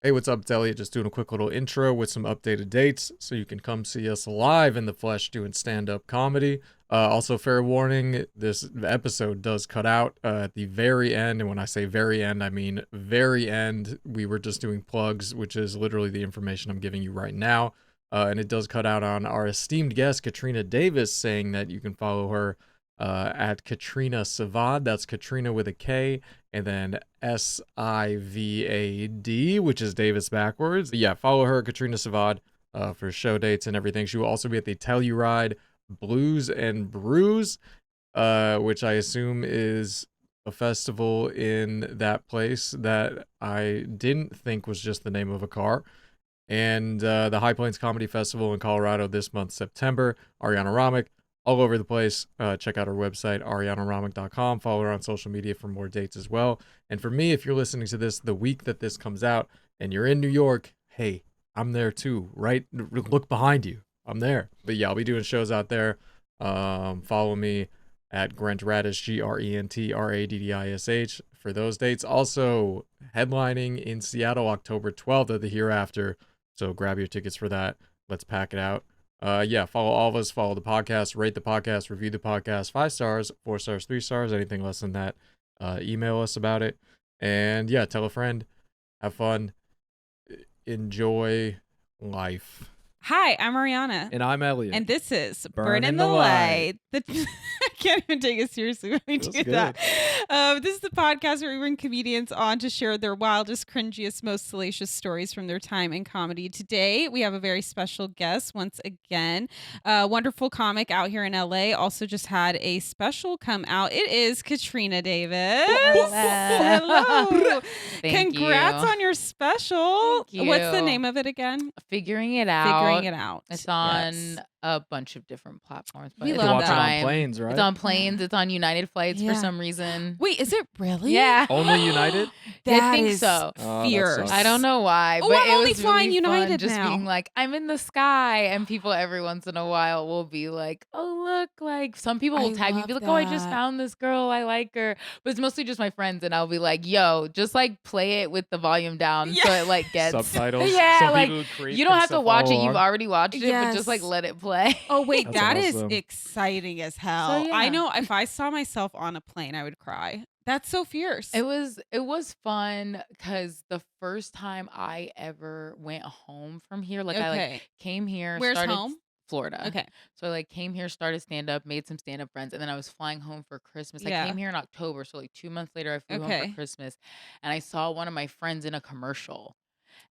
Hey, what's up? It's Elliott, just doing a quick little intro with some updated dates so you can come see us live in the flesh doing stand-up comedy. Also, fair warning, this episode does cut out at the very end, and when I say very end, I mean very end. We were just doing plugs, which is literally the information I'm giving you right now, and it does cut out on our esteemed guest, Katrina Davis, saying that you can follow her at Katrina Savad. That's Katrina with a K, and then Sivad, which is Davis backwards. But yeah, follow her, Katrina Savad, for show dates and everything. She will also be at the Telluride Blues and Brews, which I assume is a festival in that place that I didn't think was just the name of a car. And the High Plains Comedy Festival in Colorado this month, September. Arijana Ramic, all over the place. Check out our website, arianaramic.com. Follow her on social media for more dates as well. And for me, if you're listening to this the week that this comes out and you're in New York, hey, I'm there too, right? Look behind you. I'm there. But yeah, I'll be doing shows out there. Follow me at Grant Radish, GRENTRADDISH for those dates. Also, headlining in Seattle, October 12th of the hereafter. So grab your tickets for that. Let's pack it out. Yeah, follow all of us, follow the podcast, rate the podcast, review the podcast, 5 stars, 4 stars, 3 stars, anything less than that. Email us about it. And yeah, tell a friend, have fun, enjoy life. Hi, I'm Arijana. And I'm Elliott. And this is Burning the Light. I can't even take it seriously when we do that. This is the podcast where we bring comedians on to share their wildest, cringiest, most salacious stories from their time in comedy. Today, we have a very special guest once again. A wonderful comic out here in LA. Also just had a special come out. It is Katrina Davis. Hello. Congrats on your special. Thank you. What's the name of it again? Figuring it out. It's on a bunch of different platforms. But We it's love on watch that. it Prime. on planes, right? It's on planes. It's on United flights Yeah. for some reason. Wait, is it really? Yeah. Only United? I think so. Oh, that Fierce. sucks. I don't know why, Oh, but I'm it only was flying really United fun just now. being like, I'm in the sky, and people every once in a while will be like, oh, look, like some people will I tag me, love be like, oh, I just that. found this girl, I like her, but it's mostly just my friends, and I'll be like, yo, just like play it with the volume down so Yeah. it like gets Subtitles? Yeah, So like people who creep you don't can have to still watch it, follow you've along? already watched it, but just like Yes. let it play. Oh wait, That's that is awesome. exciting as hell. So, I yeah. know if I saw myself on a plane, I would cry. That's so fierce. It was fun because the first time I ever went home from here, like I Okay. like came here, Where's started home? Florida. Okay. So I like came here, started stand up, made some stand up friends, and then I was flying home for Christmas. Yeah. I came here in October, so like 2 months later I flew home Okay. for Christmas, and I saw one of my friends in a commercial,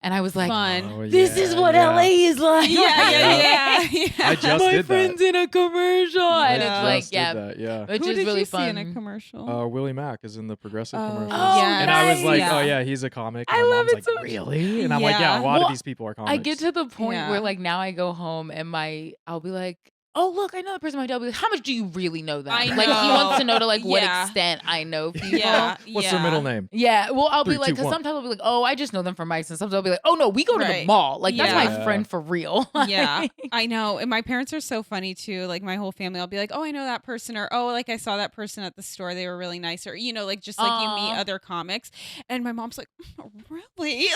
and I was like, Fun. Oh, this is yeah, what yeah. LA is like. yeah. I just my did that. friend's in a commercial, and Yeah. it's like, Just did yeah, that, yeah. which Who is did really you fun. see in a commercial? Willie Mack is in the Progressive commercials. Oh, And I was like, nice. oh yeah, he's a comic. I And my love mom's it like, so much. really? And I'm like, Yeah. yeah, a lot Well, of these people are comics. I get to the point Yeah. where like now I go home and I'll be like, oh look, I know the person. My dad will be like, how much do you really know them? I Like he wants know. to know to like what Yeah. extent I know people. Yeah. What's their middle name? Yeah, well, I'll be 3, like, 2, because 1. sometimes I'll be like, oh, I just know them from Mike's, and sometimes I'll be like, oh no, we go to the Right. mall. Like that's Yeah. my friend for real. Yeah, Like, I know. And my parents are so funny too. Like my whole family, I'll be like, oh, I know that person, or oh, like I saw that person at the store. They were really nice, or like just like you meet Aw. other comics. And my mom's like, really?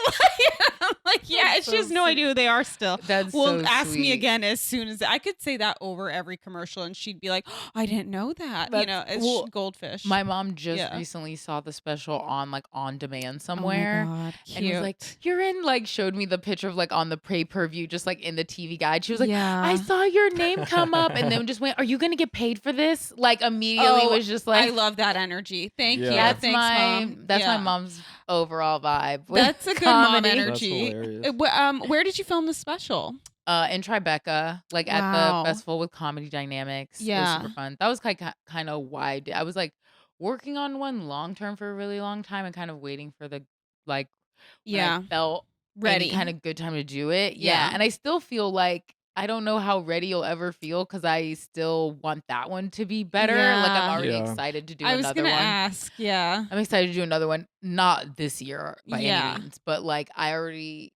I'm like, yeah, That's and she so has no sweet. idea who they are still. That's Well, so ask me sweet. again as soon as I could say that over every commercial, and she'd be like, oh, I didn't know that. It's well, goldfish. My mom just Yeah. recently saw the special on like on demand Oh my somewhere. God, And was like, cute. you're in, like, showed me the picture of like on the pay-per-view, just like in the TV guide. She was like, Yeah. I saw your name come up, and then just went, are you gonna get paid for this? Like immediately Oh, was just like, I love that energy. Thank you. Yeah. that's Thanks, Mom. that's Yeah. my mom's overall vibe. with That's a good mom comedy. energy. That's hilarious. Where did you film the special? In Tribeca, like at Wow. the festival with Comedy Dynamics. It Yeah. was super fun. That was kind of why I was like working on one long term for a really long time and kind of waiting for the like when Yeah, I felt ready. kind of good time to do it. Yeah. Yeah. And I still feel like I don't know how ready you'll ever feel because I still want that one to be better. Like Yeah. I'm already Yeah. excited to do I was another gonna one. ask. Yeah. I'm excited to do another one, not this year by Yeah. any means, but like I already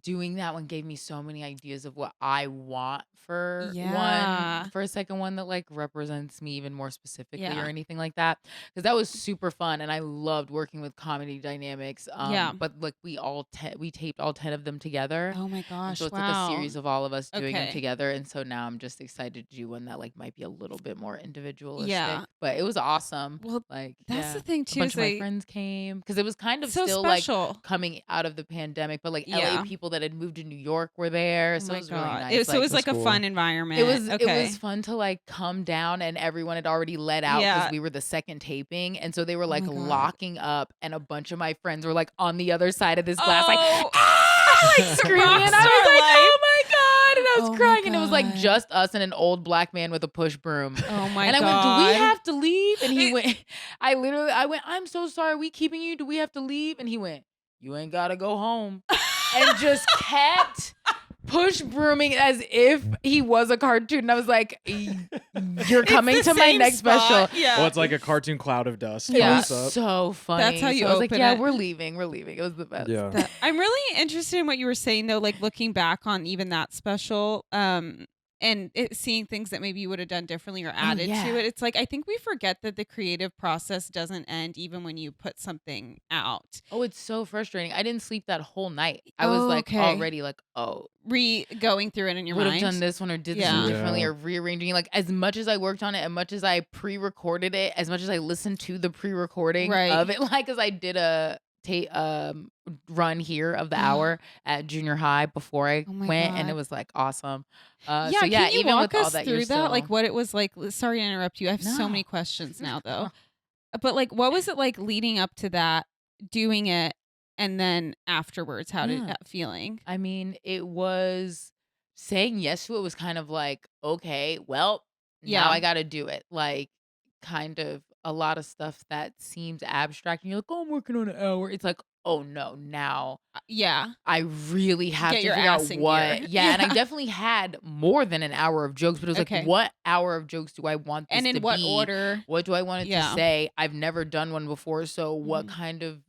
doing that one gave me so many ideas of what I want for Yeah. a second one that like represents me even more specifically Yeah. or anything like that. Because that was super fun and I loved working with comedy dynamics. Yeah. But like we taped all 10 of them together. Oh my And gosh. so it's like a Wow. series of all of us doing them Okay. together. And so now I'm just excited to do one that like might be a little bit more individualistic. Yeah. But it was awesome. Well, Like that's yeah. the thing A too. bunch Is of my like friends came because it was kind of so still like special. coming out of the pandemic, but like Yeah. LA people that had moved to New York were there, Oh so my it was really god. nice. So it was That's like a cool. fun environment. it was Okay. fun to like come down and everyone had already let out because Yeah. we were the second taping, and so they were Oh like my God. locking up, and a bunch of my friends were like on the other side of this glass, like Oh. ah, like screaming, and I was Rockstar like, life. oh my god, and I was Oh my crying, and it was like God. just us and an old black man with a push broom. Oh my And I god. went, do we have to leave? And he went, I went, I'm so sorry. We keeping you? Do we have to leave? And he went, you ain't got to go home. And just kept push brooming as if he was a cartoon. And I was like, you're coming It's the to my same next spot. special. Yeah. Well, it's like a cartoon cloud of dust. It Yeah. was pops up. so funny. That's how you so I was like, open yeah, it. we're leaving. It was the best. Yeah. I'm really interested in what you were saying though, like looking back on even that special, and seeing things that maybe you would have done differently or added yeah. to it. It's like I think we forget that the creative process doesn't end even when you put something out. Oh, it's so frustrating. I didn't sleep that whole night. I was like Okay. already like, oh, Going through it in your would mind. have done this one or did this Yeah. one differently Yeah. or rearranging. Like as much as I worked on it, as much as I pre-recorded it, as much as I listened to the pre-recording Right. of it, like because I did a run here of the hour at junior high before I Oh my went, and God. it was like awesome. Yeah, So yeah, can you even walk with all us that, through you're that? Like still what it was like. Sorry to interrupt you. I have so many No. questions now though. But like what was it like leading up to that, doing it, and then afterwards, how did Yeah. that feeling? I mean, it was saying yes to it was kind of like, okay, well, Yeah. now I got to do it. Like, kind of a lot of stuff that seems abstract. And you're like, oh, I'm working on an hour. It's like, oh no, now Yeah. I really have Get to your figure out ass in what. gear. Yeah, and I Yeah. definitely had more than an hour of jokes, but it was Okay. like, what hour of jokes do I want this And in to what be? order? What do I want it Yeah. to say? I've never done one before, so what Mhm. kind of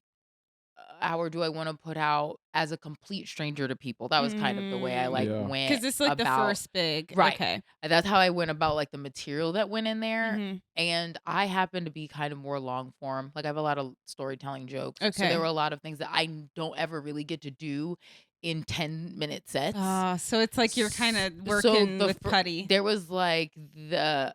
hour do I want to put out as a complete stranger to people? That was kind of the way I like Yeah. went Because it's like the about. first big. Right. Okay. That's how I went about like the material that went in there. Mhm. And I happen to be kind of more long form. Like I have a lot of storytelling jokes. So Okay. there were a lot of things that I don't ever really get to do in 10-minute sets. So it's like you're kind of So working the with putty. There was like the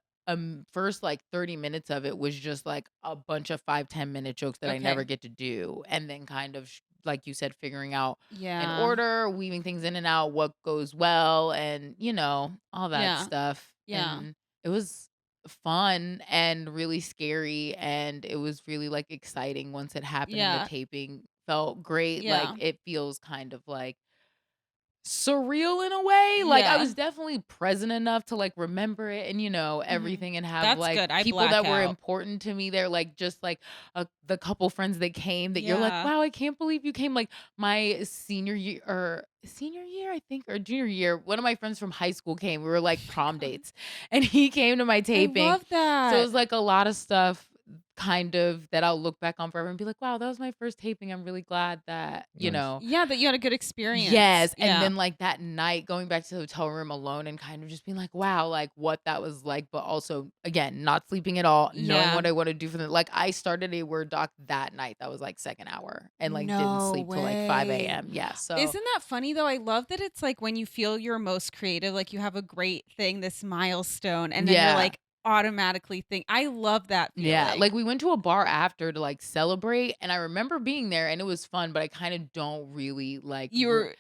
first like 30 minutes of it was just like a bunch of 5-10 minute jokes that I Okay. never get to do, and then kind of like you said, figuring out Yeah. in order, weaving things in and out, what goes well, and all that Yeah. stuff. Yeah. And it was fun and really scary, and it was really like exciting once it happened. And Yeah. the taping felt great. Yeah. Like it feels kind of like surreal in a way. Like I Yeah. was definitely present enough to like remember it and everything, and have That's like good. I people black that were out. important to me there, like just like the couple friends that came that you're like, Yeah. wow, I can't believe you came. Like my senior year I think, or junior year, one of my friends from high school came. We were like prom dates, and he came to my taping. I love that. So it was like a lot of stuff kind of that I'll look back on forever and be like, wow, that was my first taping. I'm really glad that, Nice. Yeah, that you had a good experience. Yes. Yeah. And then like that night going back to the hotel room alone and kind of just being like, wow, like what that was like, but also again, not sleeping at all, knowing Yeah. what I want to do for the like I started a Word doc that night. That was like second hour, and like didn't No sleep till like 5 way. a.m. Yeah. So Isn't that funny though? I love that it's like when you feel you're most creative, like you have a great thing, this milestone, and then Yeah. you're like automatically think. I love that feeling. yeah, like we went to a bar after to like celebrate, and I remember being there and it was fun, but I kind of don't really like your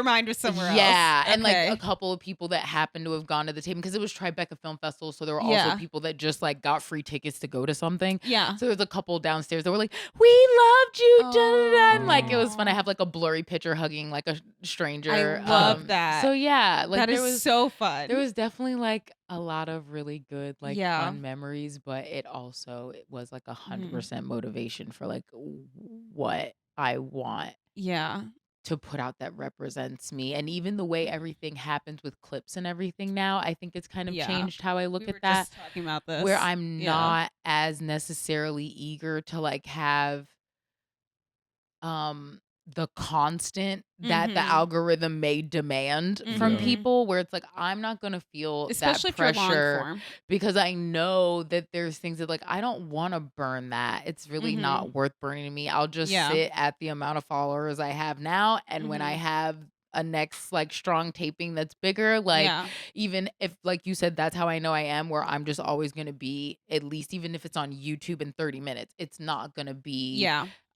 mind was somewhere else. Yeah, and like Okay. a couple of people that happened to have gone to the taping because it was Tribeca Film Festival, so there were also Yeah. people that just like got free tickets to go to something. Yeah. So there was a couple downstairs that were like, "We loved you," da-da-da," and like it was fun. I Aw. have like a blurry picture hugging like a stranger. I love that. So yeah, like that there is was so fun. there was definitely like a lot of really good like Yeah. fun memories, but it was like 100% motivation for like what I want Yeah. to put out that represents me. And even the way everything happens with clips and everything now, I think it's kind of Yeah. changed how I look We at were that, just talking about this. where I'm Yeah. not as necessarily eager to like have the constant that the algorithm may demand from people, where it's like, I'm not going to feel especially that pressure if you're long form. because I know that there's things that like, I don't want to burn that. It's really not worth burning to me. I'll just sit at the amount of followers I have now. And when I have a next like strong taping that's bigger, like even if, like you said, that's how I know I am, where I'm just always going to be, at least even if it's on YouTube in 30 minutes, it's not going to be,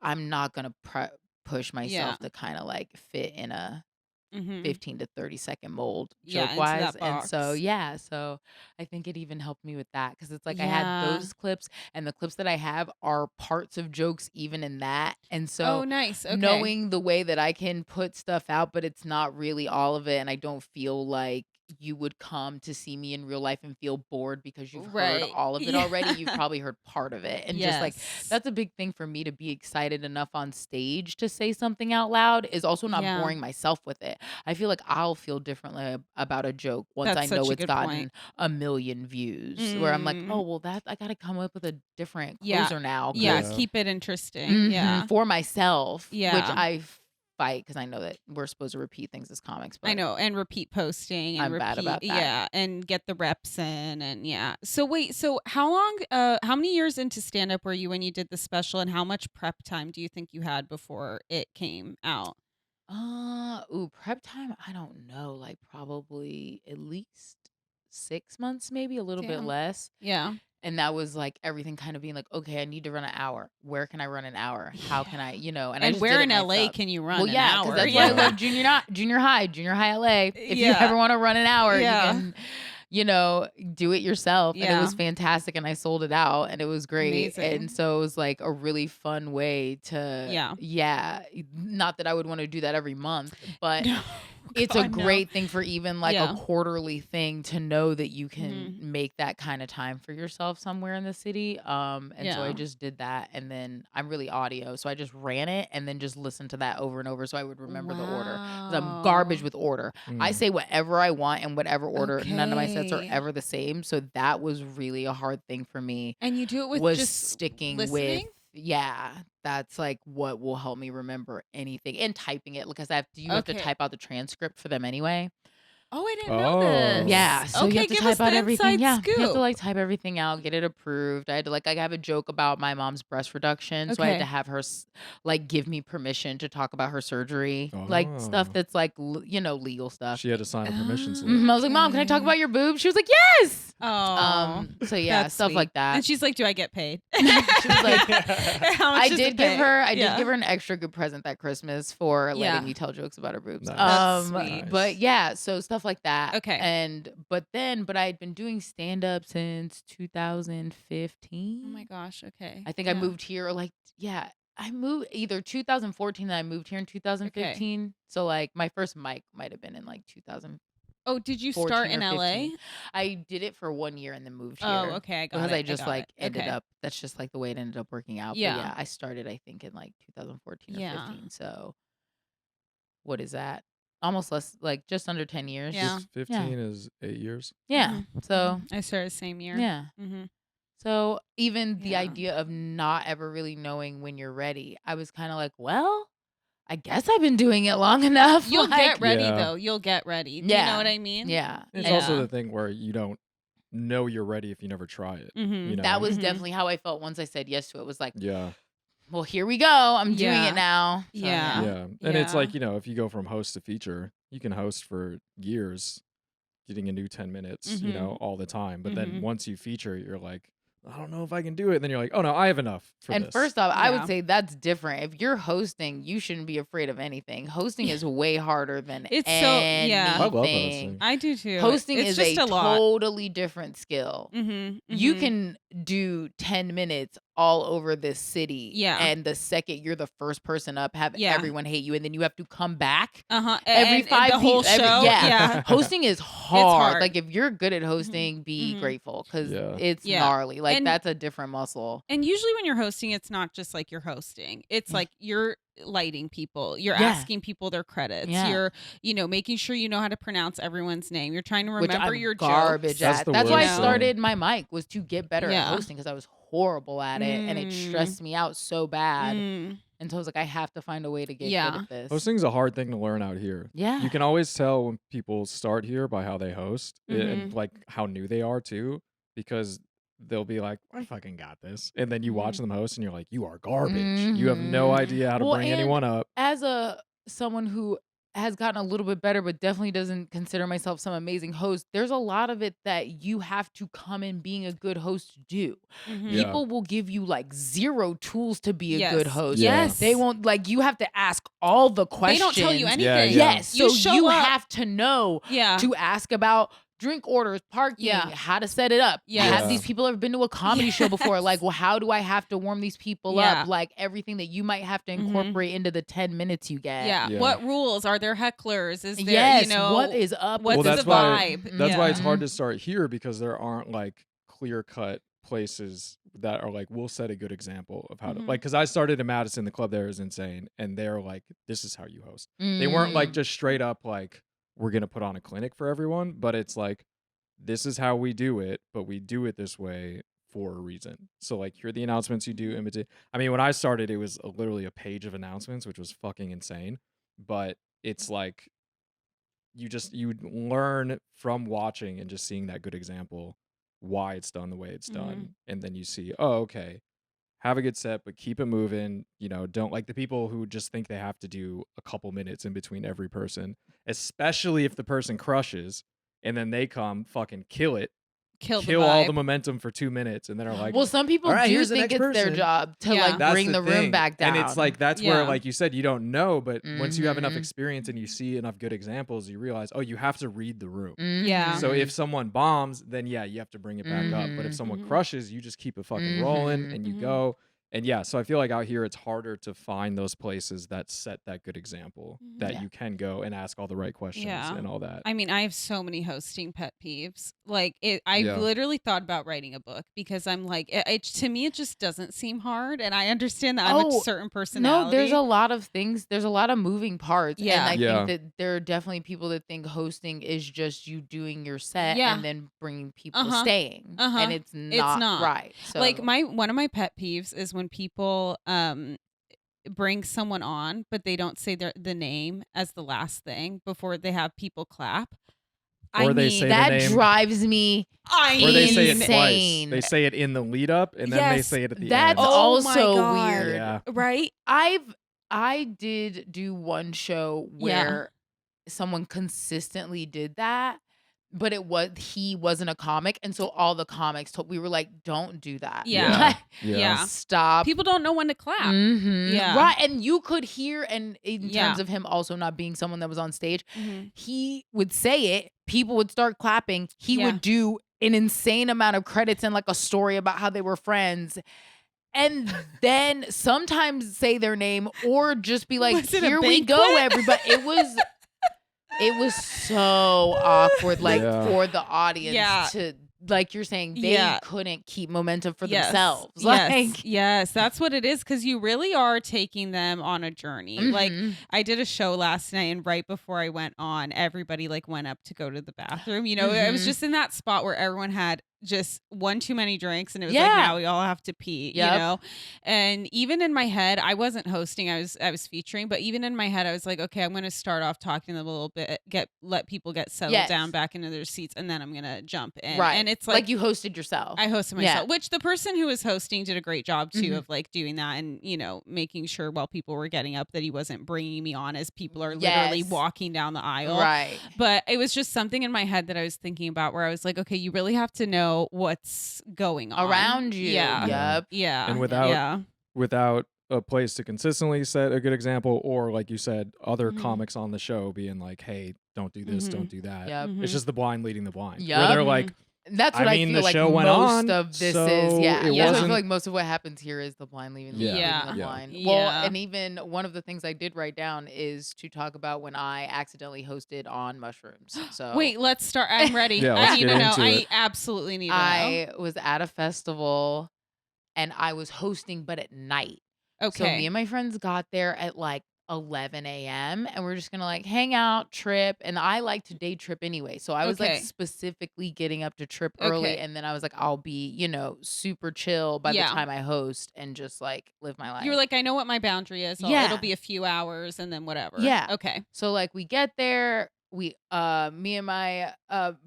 I'm not going to push myself to kind of like fit in a 15 to 30 second mold joke wise. And so so I think it even helped me with that, because it's like I had those clips, and the clips that I have are parts of jokes even in that. And so nice. Okay. knowing the way that I can put stuff out, but it's not really all of it, and I don't feel like you would come to see me in real life and feel bored because you've heard all of it already. You've probably heard part of it. And just like, that's a big thing for me, to be excited enough on stage to say something out loud, is also not boring myself with it. I feel like I'll feel differently about a joke once I know it's gotten a million views, where I'm like, oh, well, I got to come up with a different closer now. Keep it interesting. For myself, which I fight, because I know that we're supposed to repeat things as comics, but I know, and repeat posting, and I'm bad about that. And get the reps in, and so wait, so how many years into stand-up were you when you did the special, and how much prep time do you think you had before it came out? Prep time, I don't know, like probably at least 6 months, maybe a little bit less. And that was like everything kind of being like, okay, I need to run an hour. Where can I run an hour? How can I, and where in LA can you run an hour? Well, that's why I love junior high LA. If you ever want to run an hour, you can, do it yourself. And it was fantastic. And I sold it out, and it was great. Amazing. And so it was like a really fun way to, not that I would want to do that every month, but it's a great thing for even like a quarterly thing, to know that you can make that kind of time for yourself somewhere in the city. And so I just did that, and then I'm really audio, so I just ran it and then just listened to that over and over, so I would remember the order, because I'm garbage with order. I say whatever I want in whatever order. None of my sets are ever the same, so that was really a hard thing for me. And you do it with was just sticking listening? That's like what will help me remember anything, and typing it, because you have to type out the transcript for them anyway. Oh, I didn't know this. Yeah, so you have to type out everything. Scoop. You have to like type everything out, get it approved. I had to I have a joke about my mom's breast reduction, so I had to have her like give me permission to talk about her surgery, like stuff that's like legal stuff. She had to sign a permission slip. I was like, Mom, can I talk about your boobs? She was like, yes. Oh, so yeah, stuff sweet. like that. And she's like, do I get paid? She was like, how much I did give her an extra good present that Christmas for letting me tell jokes about her boobs. Nice. That's sweet. But yeah, so stuff like that. Okay. But I had been doing stand up since 2015. Oh my gosh. Okay. I think I moved here I moved either 2014, and I moved here in 2015. Okay. So like my first mic might have been in like 2000. Oh, did you start in LA? I did it for 1 year and then moved here. Oh, okay, I got because it. I just ended Okay. up. That's just like the way it ended up working out. Yeah. But yeah, I started I think in like 2014 or 15. So what is that? Almost less, like just under 10 years. Yeah. 15 is 8 years. Yeah. So I started the same year. yeah. Mm-hmm. So even the Yeah. idea of not ever really knowing when you're ready, I was kind of like, well, I guess I've been doing it long enough. You'll get ready Yeah. though. You'll get ready. Do you know what I mean? Yeah. It's Yeah. also the thing where you don't know you're ready if you never try it. Mhm. You know? That was Mhm. definitely how I felt once I said yes to it. Was like, yeah. well, here we go. I'm doing Yeah. it now. So, Yeah. Yeah. And it's Yeah. like, if you go from host to feature, you can host for years, getting a new 10 minutes, Mhm. all the time. But Mhm. then once you feature, you're like, I don't know if I can do it. Then you're like, oh no, I have enough for And this. first off, I Yeah. would say that's different. If you're hosting, you shouldn't be afraid of anything. Hosting is way harder than It's anything. yeah. I love hosting. I do too. Hosting it's is just a lot. totally different skill. Mm-hmm. You can do 10 minutes all over this city. Yeah. And the second you're the first person up, have Yeah. everyone hate you. And then you have to come back. Uh-huh. Every And 5 the whole people- show. yeah. Hosting is hard. hard. Like if you're good at hosting, be Mhm. grateful, because Yeah. it's Yeah. gnarly. Like And- that's a different muscle. And usually when you're hosting, it's not just like you're hosting. It's Yeah. like you're lighting people. You're Yeah. asking people their credits. Yeah. You're, making sure you know how to pronounce everyone's name. You're trying to Which remember I'm your garbage jokes. That's at. the That's why I worst. started my mic, was to get better Yeah. at hosting, because I was horrible at it and it Mm. stressed me out so bad. Mm. And so I was like, I have to find a way to get good at this. Hosting's a hard thing to learn out here. Yeah. You can always tell when people start here by how they host and like how new they are too, because they'll be like, I fucking got this. And then you watch them host and you're like, you are garbage. You have no idea how to bring anyone up. As someone who has gotten a little bit better, but definitely doesn't consider myself some amazing host, there's a lot of it that you have to come in being a good host to do. People will give you like 0 tools to be a good host. Yes. They won't, like, you have to ask all the questions. They don't tell you anything. Yes. So you up. have to know to ask about drink orders, parking, how to set it up. Have these people ever been to a comedy show before? Like, well, how do I have to warm these people up? Like everything that you might have to incorporate into the 10 minutes you get. What rules? Are there hecklers? Is there, you know, what is up? What's the vibe? That's why it's hard to start here, because there aren't like clear-cut places that are like, we'll set a good example of how to, like, because I started in Madison, the club there is insane, and they're like, this is how you host. They weren't like just straight up like, we're going to put on a clinic for everyone, but it's like, this is how we do it, but we do it this way for a reason. So like, here are the announcements you do. Imitate. I mean, when I started, it was literally a page of announcements, which was fucking insane. But it's like, you learn from watching and just seeing that good example why it's done the way it's done. And then you see, oh, okay, have a good set, but keep it moving. You know, don't like the people who just think they have to do a couple minutes in between every person, especially if the person crushes and then they come fucking kill it. Kill all the momentum for 2 minutes, and then are like, well, some people do think it's their job to like bring the room back down. And it's like, that's where, like you said, you don't know, but once you have enough experience and you see enough good examples, you realize, oh, you have to read the room. So if someone bombs, then you have to bring it back up. But if someone crushes, you just keep it fucking rolling and you go. And so I feel like out here it's harder to find those places that set that good example that you can go and ask all the right questions and all that. I mean, I have so many hosting pet peeves. Like, I literally thought about writing a book because I'm like, to me, it just doesn't seem hard. And I understand that I'm a certain personality. No, there's a lot of things. There's a lot of moving parts. And I think that there are definitely people that think hosting is just you doing your set and then bringing people staying. And it's not right. So. Like, one of my pet peeves is when people bring someone on, but they don't say the name as the last thing before they have people clap. Or they say that the name, drives me or they say it insane. twice. They say it in the lead up and then they say it at the end. That's also weird. Yeah. Right? I did do one show where someone consistently did that, but he wasn't a comic, and so all the comics we were like, don't do that. Stop. People don't know when to clap. Right. And you could hear, and in terms of him also not being someone that was on stage, he would say it, people would start clapping, he would do an insane amount of credits and like a story about how they were friends, and then sometimes say their name or just be like, here we go, everybody. It was so awkward, like for the audience to, like you're saying, they couldn't keep momentum for themselves. Yes, that's what it is, because you really are taking them on a journey. Like, I did a show last night, and right before I went on, everybody like went up to go to the bathroom. You know, I was just in that spot where everyone had just one too many drinks, and it was like, now we all have to pee, you know? And even in my head, I wasn't hosting, I was featuring, but even in my head, I was like, okay, I'm going to start off talking to them a little bit, let people get settled down back into their seats, and then I'm going to jump in. Right. And it's like you hosted yourself. I hosted myself, which the person who was hosting did a great job too of like doing that, and, you know, making sure while people were getting up that he wasn't bringing me on as people are literally walking down the aisle. Right. But it was just something in my head that I was thinking about, where I was like, okay, you really have to know what's going on around you. And without a place to consistently set a good example, or like you said, other comics on the show being like, hey, don't do this, don't do that. It's just the blind leading the blind. Where they're like, that's what I mean, feel the like show went most on, of this so is. it So I wasn't- feel like most of what happens here is the blind leading the blind. Well, and even one of the things I did write down is to talk about when I accidentally hosted on mushrooms. So wait, let's start. I'm ready. Yeah, I let's need get to know. into I it. absolutely need to know. I was at a festival and I was hosting, but at night. Okay. So me and my friends got there at like 11 a.m. and we're just gonna like hang out, trip. And I like to day trip anyway. So I was like specifically getting up to trip early. And then I was like, I'll be, you know, super chill by the time I host and just like live my life. You were like, I know what my boundary is. It'll be a few hours and then whatever. Yeah. Okay. So like we get there, me and my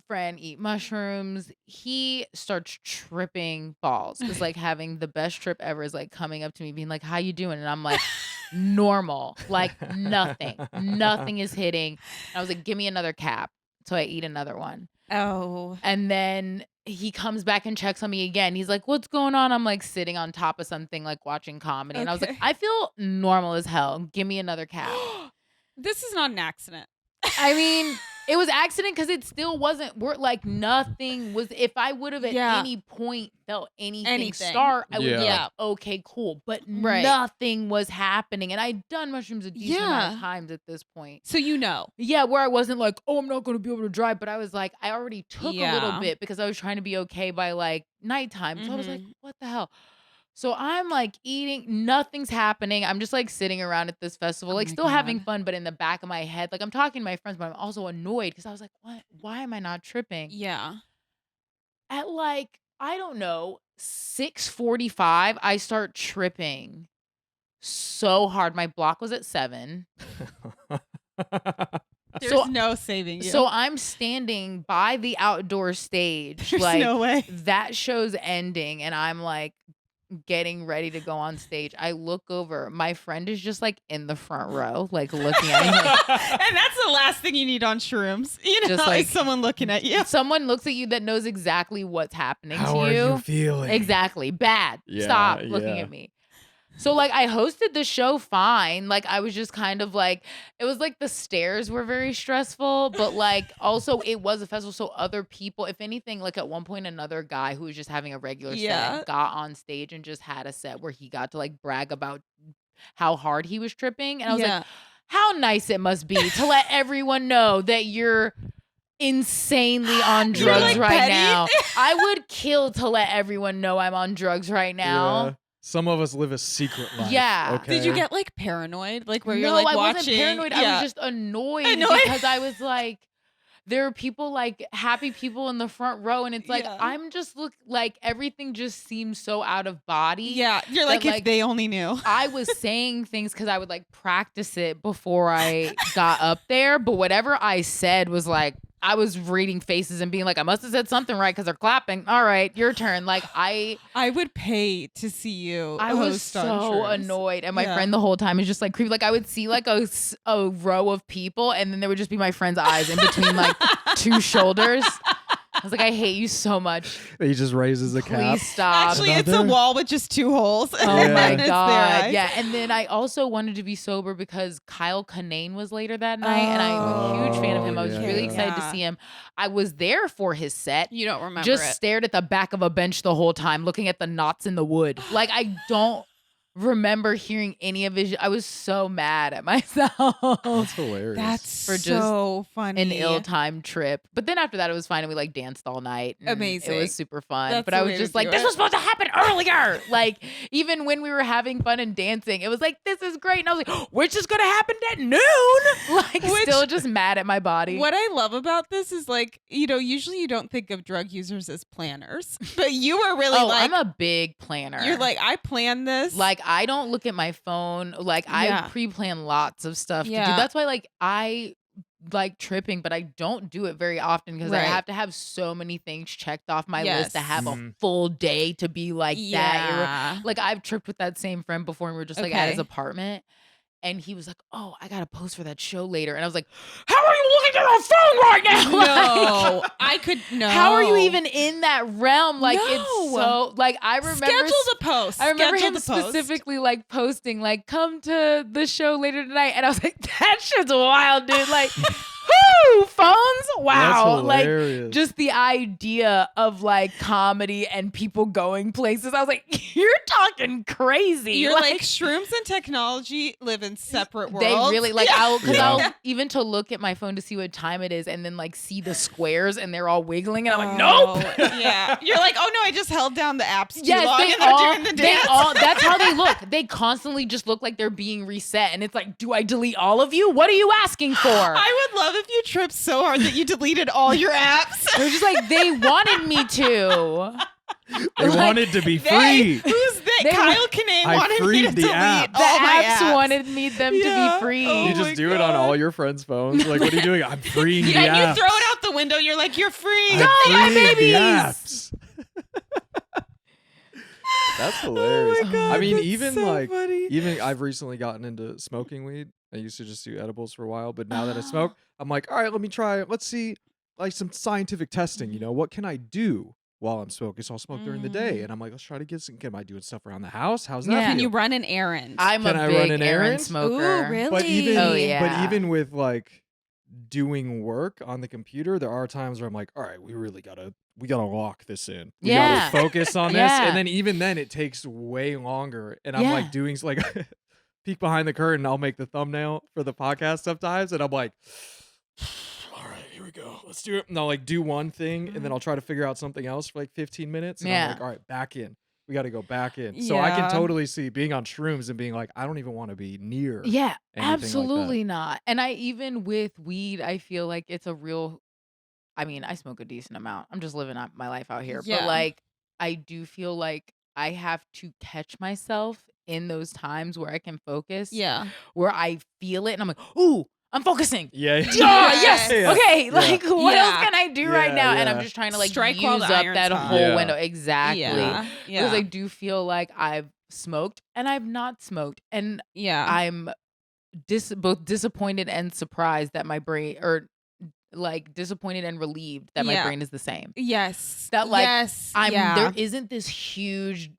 friend eat mushrooms. He starts tripping balls. It's like having the best trip ever, is like coming up to me being like, how you doing? And I'm like, normal, like nothing is hitting. I was like, give me another cap. So I eat another one. Oh. And then he comes back and checks on me again. He's like, what's going on? I'm like sitting on top of something, like watching comedy. And I was like, I feel normal as hell. Give me another cap. This is not an accident. I mean, it was accident because it still wasn't like nothing was. If I would have at any point felt anything start, I would be like, okay, cool. But nothing was happening. And I'd done mushrooms a decent amount of times at this point. So you know. Yeah, where I wasn't like, oh, I'm not going to be able to drive. But I was like, I already took a little bit because I was trying to be okay by like nighttime. So I was like, what the hell? So I'm like eating, nothing's happening. I'm just like sitting around at this festival, like still having fun, but in the back of my head, like I'm talking to my friends, but I'm also annoyed because I was like, what? Why am I not tripping? Yeah. At like, I don't know, 6:45, I start tripping so hard. My block was at 7. There's no saving you. So I'm standing by the outdoor stage. There's like, no way. That show's ending and I'm like, getting ready to go on stage. I look over. My friend is just like in the front row, like looking at me. And that's the last thing you need on shrooms. You know, just like someone looking at you. Someone looks at you that knows exactly what's happening to you. How are you feeling? Exactly. Bad. Stop looking at me. So like I hosted the show fine. Like I was just kind of like, it was like the stairs were very stressful, but like also it was a festival. So other people, if anything, like at one point another guy who was just having a regular set got on stage and just had a set where he got to like brag about how hard he was tripping. And I was like, how nice it must be to let everyone know that you're insanely on drugs like right petty? Now. I would kill to let everyone know I'm on drugs right now. Yeah. Some of us live a secret life. Yeah. Okay. Did you get like paranoid? Like where you're like watching? No, I wasn't paranoid. I was just annoyed because I was like, there are people like happy people in the front row. And it's like, I'm just like everything just seems so out of body. Yeah. You're like, if they only knew. I was saying things because I would like practice it before I got up there. But whatever I said was like, I was reading faces and being like, I must have said something right because they're clapping. All right, your turn. Like I would pay to see you. I was so annoyed, and my friend the whole time is just like creepy. Like I would see like a row of people, and then there would just be my friend's eyes in between like two shoulders. I was like, I hate you so much. He just raises a cap. Please stop. Actually, it's a wall with just 2 holes. Oh my God. Yeah. And then I also wanted to be sober because Kyle Kinane was later that night. And I'm a huge fan of him. I was really excited to see him. I was there for his set. You don't remember Just stared at the back of a bench the whole time, looking at the knots in the wood. Like, I don't remember hearing any of his. I was so mad at myself. That's hilarious. That's for so funny. An ill-timed trip. But then after that, it was fine, and we like danced all night. Amazing. It was super fun. But I was just like, this was supposed to happen earlier. Like even when we were having fun and dancing, it was like, this is great. And I was like, which is gonna happen at noon. Like still just mad at my body. What I love about this is like, you know, usually you don't think of drug users as planners, but you were really like, I'm a big planner. You're like, I planned this. Like I don't look at my phone. Like I pre-plan lots of stuff to do. That's why like I like tripping, but I don't do it very often because I have to have so many things checked off my list to have a full day to be like that. Like I've tripped with that same friend before and we were just like at his apartment. And he was like, oh, I got to post for that show later. And I was like, how are you looking at your phone right now? No, I could, no. How are you even in that realm? Like, it's so, like, I remember. Schedule the post. I remember him specifically, like, posting, like, come to the show later tonight. And I was like, that shit's wild, dude. Like, Woo! Phones? Wow. That's Like hilarious. just the idea of like comedy and people going places. I was like, you're talking crazy. You're like shrooms and technology live in separate worlds. They really like Yeah. I'll even to look at my phone to see what time it is and then like see the squares and they're all wiggling and I'm like, nope. Yeah. You're like, oh no, I just held down the apps too Yes, long and they're doing the dance. that's how they look. They constantly just look like they're being reset. And it's like, do I delete all of you? What are you asking for? I would love if you tripped so hard that you deleted all your apps. They're just like, they wanted me to. They wanted to be free. Who's they? They Kyle Kinane I wanted me freed to the delete apps. The all my apps apps. wanted them to be free. Oh You my just do it on God. all your friends' phones. Like, what are you doing? I'm freeing the Yeah, apps. you throw it out the window. You're like, you're free. I'm my freeing babies. the apps. That's hilarious. Oh my God, I mean, that's even so like, funny. even I've recently gotten into smoking weed. I used to just do edibles for a while, but now that I smoke, I'm like, all right, let me try. Let's see, like some scientific testing. You know, what can I do while I'm smoking? So I'll smoke during the day, and I'm like, let's try to get some. Am I doing stuff around the house? How's that? Can feel? you run an errand? I'm Can a I big run an errand errand? smoker. Ooh, really? But even, Oh, yeah. but even with like doing work on the computer, there are times where I'm like, all right, we gotta lock this in. We Yeah. gotta focus on this. Yeah. And then even then it takes way longer. And I'm Yeah. like doing like peek behind the curtain, I'll make the thumbnail for the podcast sometimes, and I'm like, all right, here we go. Let's do it. And I'll like do one thing and then I'll try to figure out something else for like 15 minutes. And I'm Yeah. like, all right, back in. We got to go back in. So I can Yeah. totally see being on shrooms and being like, I don't even want to be near. Yeah, anything like absolutely not. And I even with weed, I feel like it's a real. I mean, I smoke a decent amount. I'm just living my life out here. Yeah. But like, I do feel like I have to catch myself in those times where I can focus. Yeah. Where I feel it and I'm like, ooh, I'm focusing. Yeah. Yes. Yeah. Okay. Yeah. Like, what Yeah. else can I do right Yeah, now? And yeah. I'm just trying to like Strike while use the up iron's that hot. whole Yeah. window. Exactly. Yeah. Because Yeah. I do feel like I've smoked and I've not smoked. And Yeah. I'm both disappointed and surprised that my brain, or like disappointed and relieved that my Yeah. brain is the same. Yes. That, like, yes. There Yeah. isn't this huge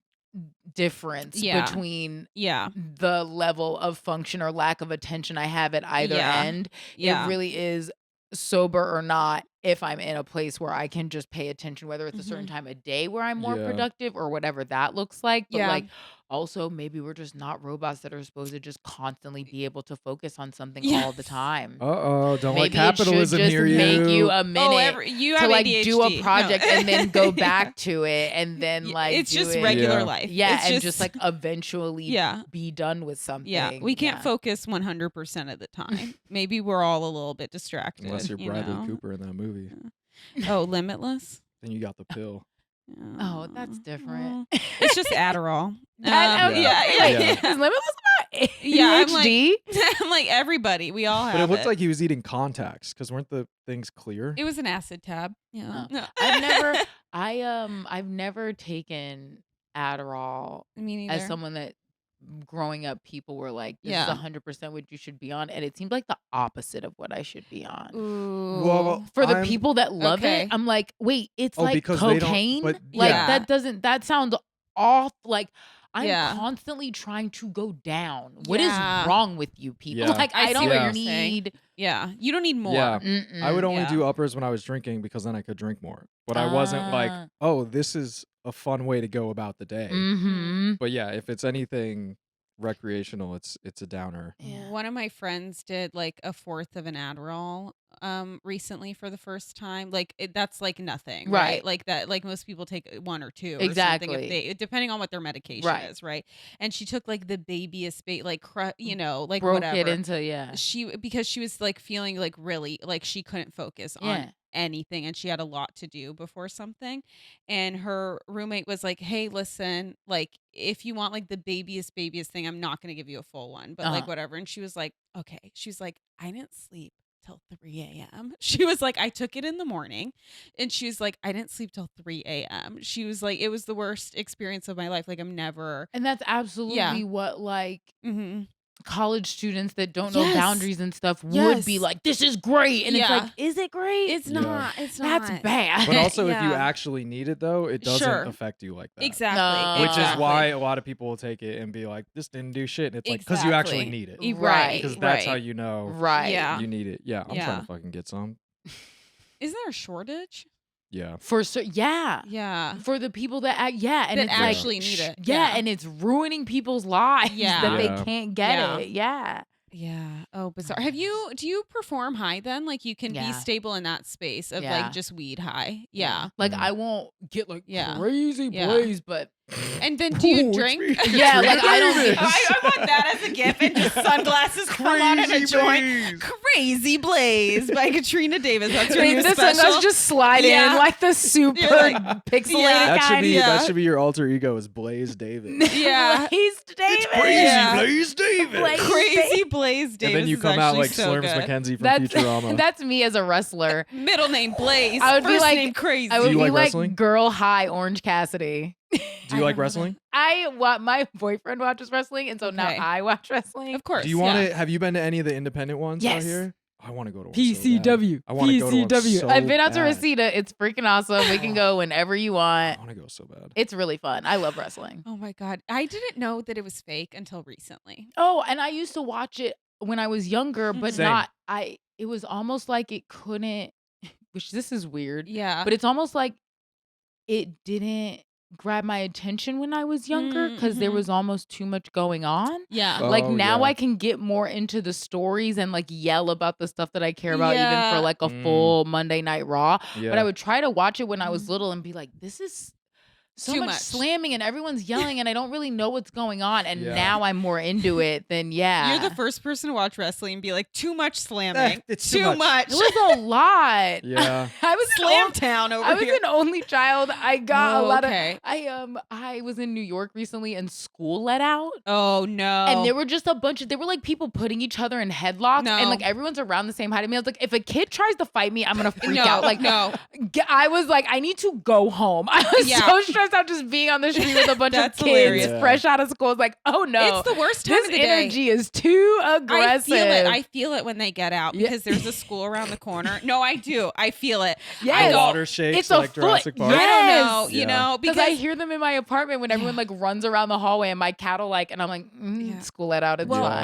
difference Yeah. between Yeah. the level of function or lack of attention I have at either Yeah. end. Yeah. It really is, sober or not, if I'm in a place where I can just pay attention, whether it's a certain time of day where I'm more Yeah. productive or whatever that looks like. But Yeah. like, also maybe we're just not robots that are supposed to just constantly be able to focus on something all the time. Uh-oh, don't let Maybe it should capitalism just hear make you you. a minute you to have like ADHD. do a project No. and then go back to it and then like it's do just it. regular Yeah. life. Yeah, It's and just like eventually Yeah. be done with something. Yeah, we can't Yeah. focus 100% of the time. Maybe we're all a little bit distracted. Unless you're you Bradley know? Cooper in that movie. Oh, Limitless? Then you got the pill. Oh, that's different. well, it's just Adderall. That- Yeah. Yeah. Yeah. Is Limitless about Yeah, I'm like- ADHD? I'm like everybody. We all have But it looked like he was eating contacts because weren't the things clear? it was an acid tab. Yeah. Oh. No. I've never taken Adderall Me neither. as someone that growing up people were like, this Yeah. is 100% what you should be on, and it seemed like the opposite of what I should be on. Ooh. Well, For the I'm- people that love Okay. it, I'm like, wait, it's Oh, like because they don't- cocaine? but- Like Yeah. that sounds off. Like I'm Yeah. constantly trying to go down. What is Yeah. wrong with you people? Yeah. Like I I see don't what you're saying. need. Yeah. You don't need more. Yeah. I would only Yeah. do uppers when I was drinking because then I could drink more. But I wasn't like, Ah. oh, this is a fun way to go about the day. Mm-hmm. But yeah, if it's anything recreational, it's a downer. Yeah. One of my friends did like a fourth of an Adderall recently for the first time. Like that's like nothing, right? Right. Like that, like most people take one or two or Exactly. something if they, depending on what their medication Right. is, right? And she took like the babyest like like Broke whatever. it into Because she was like feeling like really like she couldn't focus Yeah. on anything and she had a lot to do before something, and her roommate was like, hey, listen, like if you want like the babyest thing, I'm not going to give you a full one, but like whatever. And she was like, okay. She's like, I didn't sleep till 3 a.m. She was like, I took it in the morning, and she was like, I didn't sleep till 3 a.m. She was like, it was the worst experience of my life. Like I'm never. And that's absolutely what like Mm-hmm. college students that don't know Yes. boundaries and stuff would Yes. be like, this is great. And it's Yeah. like, is it great? It's Yeah. not. It's not. That's bad. But also, if you Yeah. actually need it, though, it doesn't Sure. affect you like that. Exactly. No. Which is exactly. why a lot of people will take it and be like, this didn't do shit. And it's like, because you actually Exactly. need it. Right. Because that's how right. you know Right. Yeah. you need it. Yeah, I'm Yeah. trying to fucking get some. Is there a shortage? Yeah. Yeah. For the people that and That it's like, actually need it. Yeah, and it's ruining people's lives Yeah. that Yeah. they can't get Yeah. it. Yeah. Yeah. Oh, bizarre. Do you perform high then? Like you can be Yeah. stable in that space of Yeah. like just weed high. Yeah. Like Mhm. I won't get like Yeah. crazy Yeah. blaze, but And then do you Ooh, it's drink? me, Yeah, like, I don't Katrina think- I want that as a gift and just sunglasses come on and a Crazy joint. Blaze. Crazy Blaze by Katrina Davis. That's your new the special. sunglasses just slide Yeah. in like the super You're like, pixelated Yeah. That should kind. be Yeah. that should be your alter ego is Blaze Davis. Yeah. Blaze Davis. Yeah. Blaze Davis. Blaze Crazy Blaze Davis. And then you is come out actually like so Slurms good. McKenzie from That's Futurama. that's me as a wrestler. Middle name Blaze. I would be first like- name Crazy. I would you be like like wrestling? girl high Orange Cassidy. Do you like wrestling? My boyfriend watches wrestling, and so now Okay. I watch wrestling. Of course. Do you want to? Have you been to any of the independent ones out Yes. here? I want to go to one. PCW. I want to go to one so I've been out to bad. Reseda. It's freaking awesome. We can go whenever you I want. want to go so bad. It's really fun. I love wrestling. Oh my god. I didn't know that it was fake until recently. Oh, and I used to watch it when I was younger, but Same. not. It was almost like it couldn't. Which this is weird, Yeah. but it's almost like it didn't grab my attention when I was younger because there Mhm. was almost too much going on. yeah. Oh, Like now yeah. I can get more into the stories and like yell about the stuff that I care about even Yeah. for like a Mm. full Monday Night Raw. Yeah. But I would try to watch it when I was Mhm. little and be like, this is so Too much, much. slamming and everyone's yelling and I don't really know what's going on. And Yeah. now I'm more into it than You're the first person to watch wrestling and be like, too much slamming. It's too much. It was a lot. Yeah. I was Slam town over I was here. an only child. I got a lot okay. of I was in New York recently and school let out. Oh no. And there were just a bunch of, there were like people putting each other in headlocks No. and like everyone's around the same height as me. I was like, if a kid tries to fight me, I'm going to freak no, out. Like, no. I was like, I need to go home. I was Yeah. so stressed out just being on the street with a bunch of That's kids hilarious. fresh out of school. It's like, oh no. It's the worst time This of the day. energy is too aggressive. I feel it when they get out Yeah. because there's a school around the corner. No, I do. I feel it. Yes. I go, Water shakes It's a like foot. Jurassic Park. Yes. I don't know, you Yeah. know, Because because I hear them in my apartment when everyone like runs around the hallway and my cat will like, and I'm like, Yeah. school let out. It's well, fine.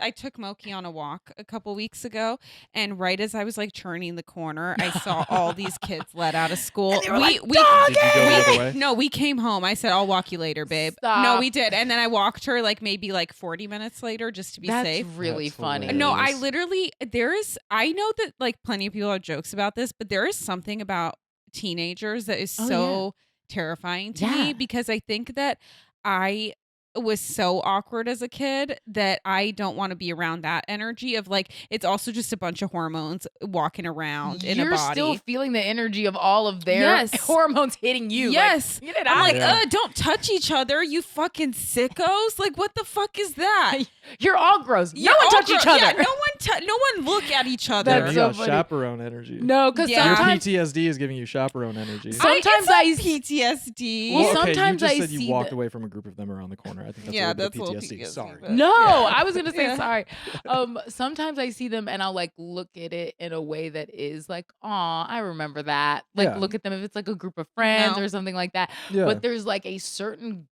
I took Moki on a walk a couple weeks ago, and right as I was like turning the corner, I saw all these kids let out of school. And they were like, Did you go the other way? No, we came home. I said, I'll walk you later, babe. Stop. No, we did. And then I walked her like maybe like 40 minutes later just to be That's safe. really That's funny. hilarious. No, I literally, I know that like plenty of people have jokes about this, but there is something about teenagers that is Oh, so terrifying to Yeah. me because I think that I was so awkward as a kid that I don't want to be around that energy of like, it's also just a bunch of hormones walking around in a You're body. still feeling the energy of all of their Yes. hormones hitting you. Yes. Like, get it I'm out like, of Yeah. here. don't touch each other, you fucking sickos. Like, what the fuck is that? You're all gross. Yeah, no one all touch each other. Yeah, no one look at each other. Yeah, That's you so got funny. chaperone energy. No, because Yeah. Your sometimes PTSD is giving you chaperone energy. Sometimes I I it's not PTSD. Well, okay, sometimes you just I said you see walked the- away from a group of them around the corner. I think that's Yeah, a little bit that's a little PTSD. PTSD, Sorry. but- No, Yeah. I was gonna say Yeah. sorry. Sometimes I see them and I'll like look at it in a way that is like, aw, I remember that. Like Yeah. look at them if it's like a group of friends No. or something like that. Yeah. But there's like a certain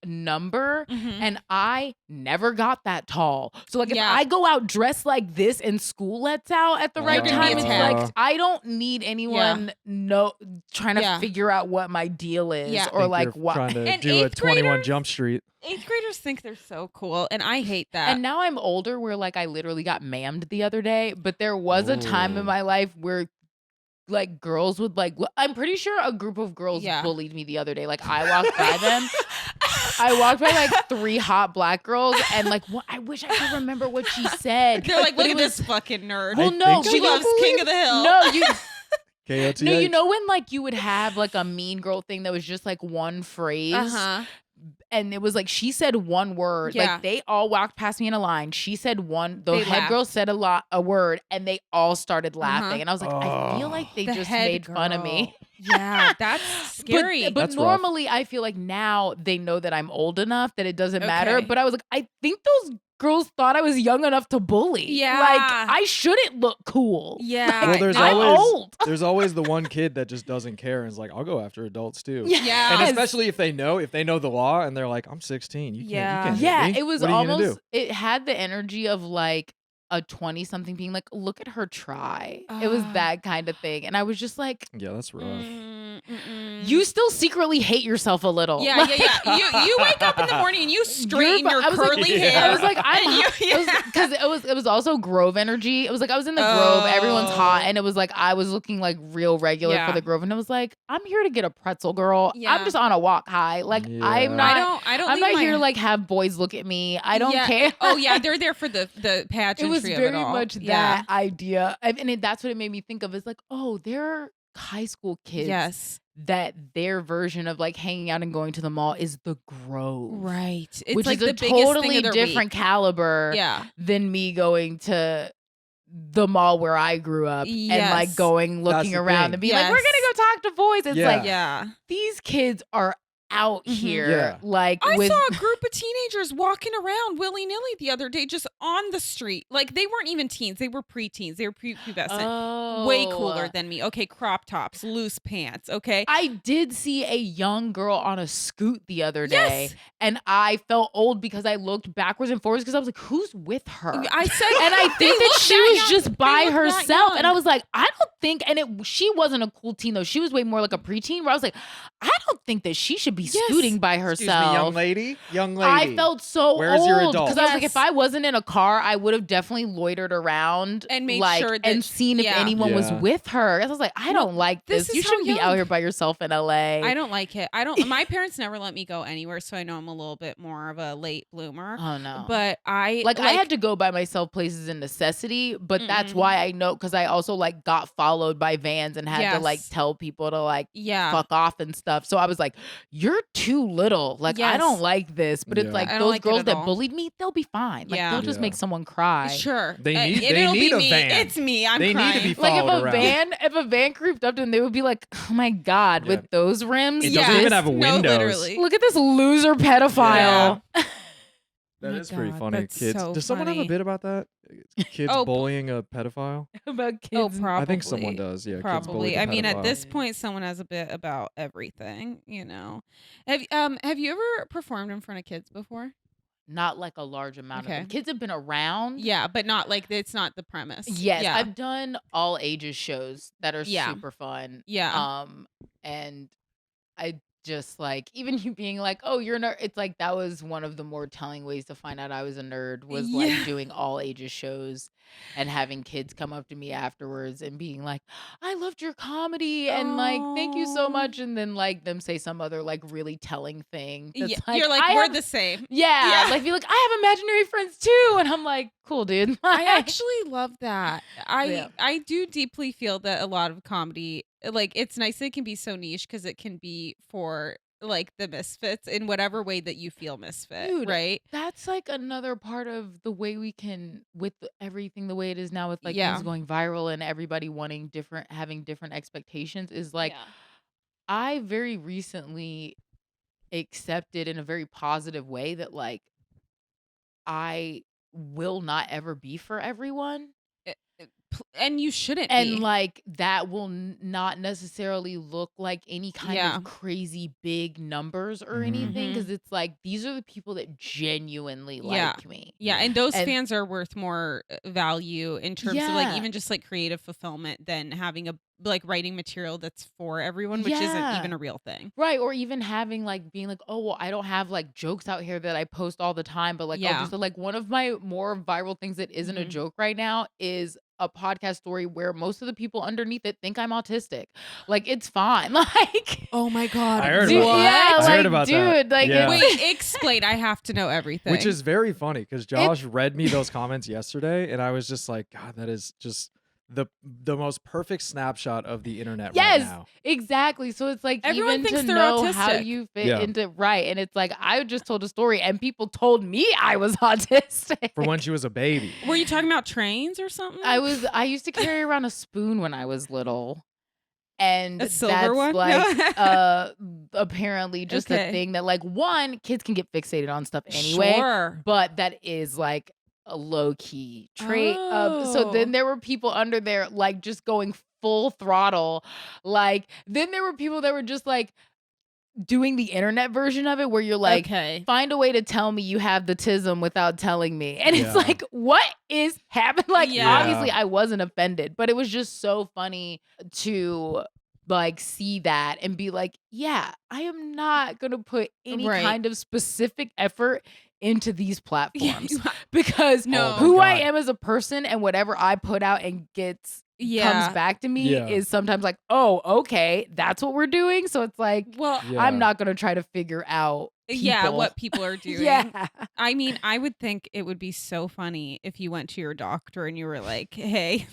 number Mhm. and I never got that tall. So like if Yeah. I go out dressed like this and school lets out at the right You're gonna be time, it's attacked. like I don't need anyone trying to Yeah. figure out what my deal is Yeah. or Think like you're what. trying to And do a eighth 21 graders- Jump Street. 8th graders think they're so cool, and I hate that. And now I'm older where like I literally got mammed the other day, but there was a time in Ooh. my life where like girls would like I'm pretty sure a group of girls Yeah. bullied me the other day. Like I walked by them. I walked by like 3 hot black girls and like what I wish I could remember what she said. They're like, But look it at was- this fucking nerd. Well, I no, think but she you know- loves King of the Hill. No, you KOTH. no, you know when like you would have like a mean girl thing that was just like one phrase. Uh-huh. And it was like she said one word. Yeah. Like they all walked past me in a line. She said one. The They head laughed. girl said a word, and they all started laughing. Uh-huh. And I was like, I feel Oh. like they The just head made fun of me. Yeah, that's scary. But That's rough. normally, I feel like now they know that I'm old enough that it doesn't matter. Okay. But I was like, I think those girls thought I was young enough to bully. Yeah. Like, I shouldn't look cool. Yeah. Well, I'm old. there's always the one kid that just doesn't care and is like, I'll go after adults too. Yeah. And especially if they know the law and they're like, I'm 16. You can't hit Yeah, me. it was What are you gonna almost, do? it had the energy of like a 20-something being like, look at her try. It was that kind of thing. And I was just like, Yeah, that's rough. you still secretly hate yourself a little. Yeah, you wake up in the morning and you straighten your curly hair. I was like, because it was also Grove energy. It was like I was in the Grove, everyone's hot, and it was like I was looking like real regular for the Grove, and it was like I'm here to get a pretzel, girl. Yeah. I'm just on a walk high. Like I'm not. I'm not here to like have boys look at me. I don't care. Oh yeah, they're there for the pageantry. It was very of it all. much that idea, and that's what it made me think of. Is like, oh, there are high school kids. Yes. That their version of like hanging out and going to the mall is the Grove. Right. It's which like is the a biggest totally thing of their different week. caliber than me going to the mall where I grew up and like going looking around and be like, we're gonna go talk to boys. It's like these kids are out here. Like I saw a group of teenagers walking around willy-nilly the other day just on the street. Like they weren't even teens, they were preteens, they were prepubescent. Way cooler than me. Okay, crop tops, loose pants. Okay, I did see a young girl on a scoot the other day and I felt old because I looked backwards and forwards because I was like, who's with her? I said, and I think that she was just by herself, and I was like, I don't think, and she wasn't a cool teen though, she was way more like a preteen, where I was like, I don't think that she should be scooting by herself. Excuse me, young lady. I felt so Where's old your adult? because I was like, if I wasn't in a car, I would have definitely loitered around and made like, sure that and seen if anyone was with her. I was like, I don't like this. You shouldn't be out here by yourself in LA. I don't like it. I don't. My parents never let me go anywhere, so I know I'm a little bit more of a late bloomer. Oh no! But I had to go by myself places in necessity, but that's why I know, because I also like got followed by vans and had to like tell people to like fuck off and stuff. So I was like, you're too little. Like I don't like this. But it's like those girls that bullied me, they'll be fine. Like they'll just make someone cry. Sure. They need a van. It's me. I'm they crying. Need to be followed around. If a van creeped up to them, they would be like, oh my God, with those rims. It doesn't even have windows. No, literally. Look at this loser pedophile. That is pretty funny. Kids. Does someone have a bit about that? Kids bullying a pedophile? About kids? Oh, probably. I think someone does. Yeah, probably. Kids bully I mean, at this point, someone has a bit about everything. You know. Have you ever performed in front of kids before? Not like a large amount of them. Kids have been around. Yeah, but not like it's not the premise. Yes, I've done all ages shows that are super fun. Yeah. And I just like, even you being like, oh, you're a nerd. It's like that was one of the more telling ways to find out I was a nerd, was like doing all ages shows and having kids come up to me afterwards and being like, I loved your comedy and like, thank you so much. And then like them say some other like really telling thing. That's like, you're like, we're the same. Yeah. Like be like, I have imaginary friends too. And I'm like, cool, dude. I actually love that. I do deeply feel that a lot of comedy, like it's nice that it can be so niche because it can be for like the misfits in whatever way that you feel misfit. Dude, right? That's like another part of the way we can, with everything the way it is now, with like things going viral and everybody wanting having different expectations, is like I very recently accepted in a very positive way that like I will not ever be for everyone. And you shouldn't and be. Like that will not necessarily look like any kind of crazy big numbers or anything, because it's like these are the people that genuinely like me. And those fans are worth more value in terms of like even just like creative fulfillment than having a like writing material that's for everyone, which isn't even a real thing, right? Or even having like being like, oh well, I don't have like jokes out here that I post all the time, but like I'll just like, one of my more viral things that isn't a joke right now is a podcast story where most of the people underneath it think I'm autistic. Like it's fine. Like, oh my God, I heard dude, about that. I heard about dude, that. Like wait, explain. I have to know everything. Which is very funny because Josh read me those comments yesterday, and I was just like, God, that is just the most perfect snapshot of the internet right now. Exactly. So it's like, everyone even thinks to they're know autistic. how you fit into and it's like I just told a story and people told me I was autistic from when she was a baby. Were you talking about trains or something? I used to carry around a spoon when I was little. And A silver that's one? like No. apparently just Okay. a thing that like kids can get fixated on stuff anyway. Sure. But that is like a low key trait of. So then there were people under there like just going full throttle. Like then there were people that were just like doing the internet version of it where you're like, okay. find a way to tell me you have the tism without telling me. And it's Yeah. like, what is happening? Like, Yeah. obviously I wasn't offended, but it was just so funny to like see that and be like, yeah, I am not going to put any Right. kind of specific effort into these platforms Yeah. because No. who I God. am as a person and whatever I put out and gets Yeah. comes back to me Yeah. is sometimes like, oh, okay, that's what we're doing. So it's like, Well, Yeah. I'm not going to try to figure out yeah, people. what people are doing. Yeah. I mean, I would think it would be so funny if you went to your doctor and you were like, hey,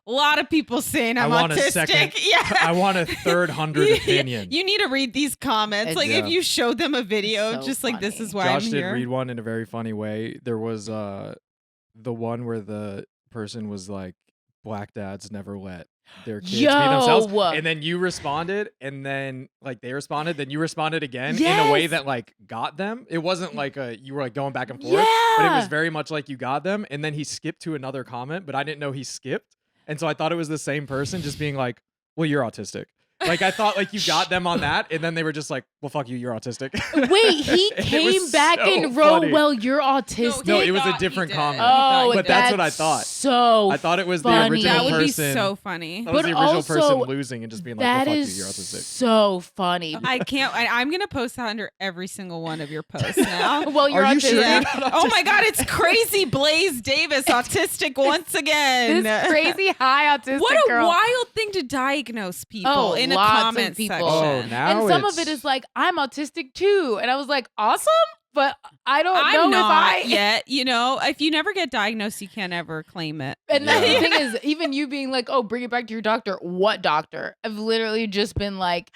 a lot of people saying I'm I want autistic. a second. Yeah. I want a third 100 opinion. You need to read these comments. It's- like if Yeah. you showed them a video, so just like this funny. is why Josh I'm did here. read one in a very funny way. There was the one where the person was like, black dads never let their kids be themselves. Yo! And then you responded, and then like they responded, then you responded again in a way Yes! that like got them. It wasn't like you were like going back and forth, but it was Yeah. very much like you got them. And then he skipped to another comment, but I didn't know he skipped. And so I thought it was the same person just being like, well, you're autistic. Like I thought like you got them on that, and then they were just like, well, fuck you, you're autistic. Wait, he It came was back so and wrote, funny. well, you're autistic. No, he it was a thought he different did. comment. He thought Oh, he But did. that's what I thought. So I thought it was the funny. original That would be person. so funny. That was But the original also, person losing and just being like, that well, fuck is you, you're autistic. so funny. I can't. I'm gonna post that under every single one of your posts now. Well, you're Are you autistic. sure Yeah. you're not Oh my autistic? God, it's crazy. Blaze Davis, autistic once again. This crazy high autistic What a girl. wild thing to diagnose people Oh, in a lots of comment people. section. Oh, now And some of it's- it is like, I'm autistic too. And I was like, awesome, but I don't I'm know not if I yet. You know, if you never get diagnosed, you can't ever claim it. And that's Yeah. the thing is, even you being like, oh, bring it back to your doctor. What doctor? I've literally just been like,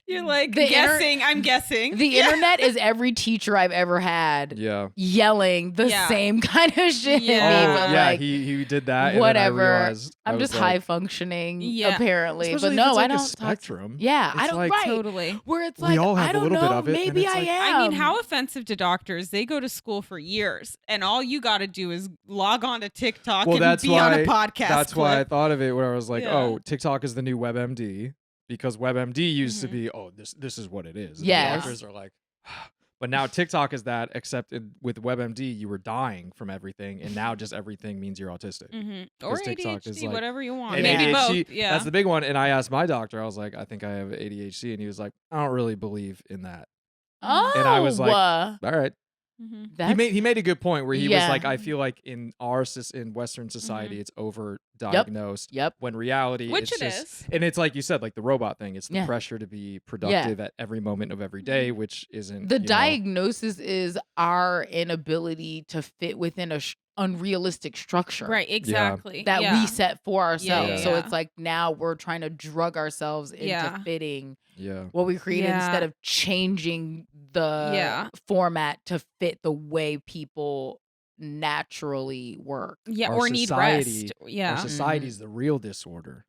You're like The guessing. I'm guessing. the Yeah. internet is every teacher I've ever had Yeah. yelling the Yeah. same kind of shit Yeah. at me. Oh, But yeah, like, he did that. whatever. And then I realized I'm I was just like, high functioning, Yeah. apparently. But especially if no, it's like I a don't talk. spectrum. Yeah, I It's don't. like- Right. Totally. Where it's We like, all have I a don't little know. bit of it, and Maybe it's I like- am. I mean, how offensive to doctors? They go to school for years, and all you got to do is log on to TikTok Well, and that's be on a why- podcast. That's why I clip. thought of it when I was like, Yeah. oh, TikTok is the new WebMD, because WebMD used to Mhm. be, oh, this is what it is. And Yes. doctors are like, but now TikTok is that, except with WebMD, you were dying from everything, and now just everything means you're autistic. Mhm. Or 'Cause TikTok ADHD, is like- whatever you want. And Maybe ADHD, both. Yeah. that's the big one. And I asked my doctor, I was like, I think I have ADHD, and he was like, I don't really believe in that. Oh, And I was like, uh, All right. Mhm. that's, He made a good point where he was Yeah. like, I feel like in in Western society, it's over-diagnosed. Yep. When reality, Which it's it just, is. and it's like you said, like the robot thing. It's the Yeah. pressure to be productive at every moment of every day, Mm-hmm. which isn't The you know- diagnosis is our inability to fit within a unrealistic structure. Right. Exactly. That yeah. we set for ourselves. yeah, So yeah. it's like now we're trying to drug ourselves into Yeah. fitting Yeah. what we created Yeah. instead of changing the Yeah. format to fit the way people naturally work. Yeah. Our Or need society- rest. Our Yeah. society's the real disorder.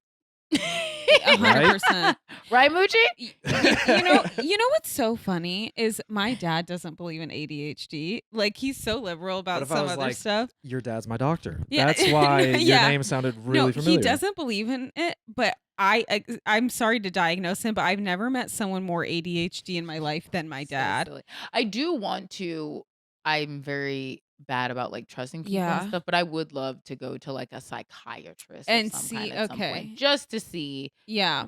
100%. Right, Moochie? You know what's so funny is my dad doesn't believe in ADHD. Like he's so liberal about if I some was other like, stuff. Your dad's my doctor. Yeah. That's why your Yeah. name sounded No, really familiar. he doesn't believe in it, but I'm sorry to diagnose him, but I've never met someone more ADHD in my life than my So dad. silly. I do want to. I'm very bad about like trusting people Yeah. and stuff, but I would love to go to like a psychiatrist And of some see- kind at some okay. point, just to see Yeah.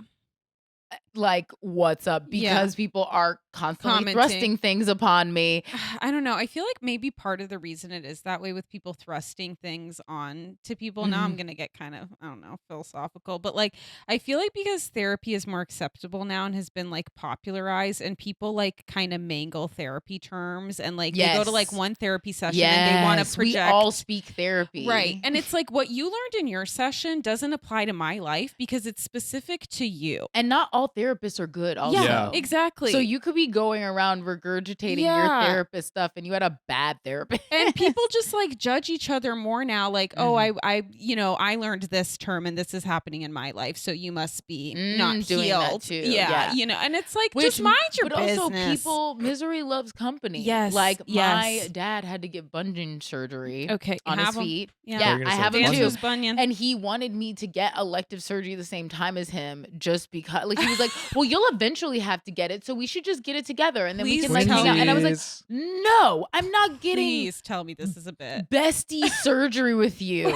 like what's up Yeah. because people are constantly Commenting. thrusting things upon me. I don't know. I feel like maybe part of the reason it is that way with people thrusting things on to people. Now I'm Mhm. going to get kind of, I don't know, philosophical, but like I feel like because therapy is more acceptable now and has been like popularized and people like kind of mangle therapy terms and like they go to like Yes. one therapy session and they want to Yes, project. we all speak therapy. Right. And it's like what you learned in your session doesn't apply to my life because it's specific to you. And not all therapists are good also. Yeah, Yeah. exactly. So you could be be going around regurgitating your therapist stuff, and you had a bad therapist. And people just like judge each other more now. Like, oh, I learned this term and this is happening in my life, so you must be not doing healed. that too. Yeah, and it's like, just mind your business. But also, misery loves company. Yes, like my dad had to get bunion surgery. On his feet. Yeah, I have him too. Bunion. And he wanted me to get elective surgery the same time as him, just because. Like he was like, "Well, you'll eventually have to get it, so we should just get it together, and then we can like hang out." And I was like, "No, I'm not getting." Please tell me this is a bit bestie surgery with you.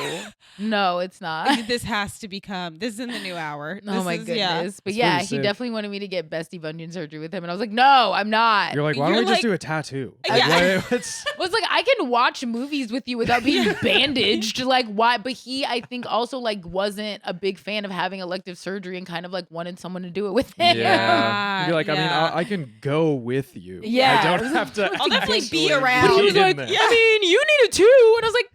No, it's not. This has to become. This is in the new hour. Oh my goodness! Yeah. But yeah, he definitely wanted me to get bestie bunion surgery with him, and I was like, "No, I'm not." You're like, why don't we just do a tattoo? Yeah. Was like, I can watch movies with you without being bandaged. Like, why? But he, I think, also like wasn't a big fan of having elective surgery and kind of like wanted someone to do it with him. Yeah. You're like, I mean, I can go with you. Yeah. I don't have to. I'll definitely be around. But he was like, yeah. I mean, you need it too. And I was like,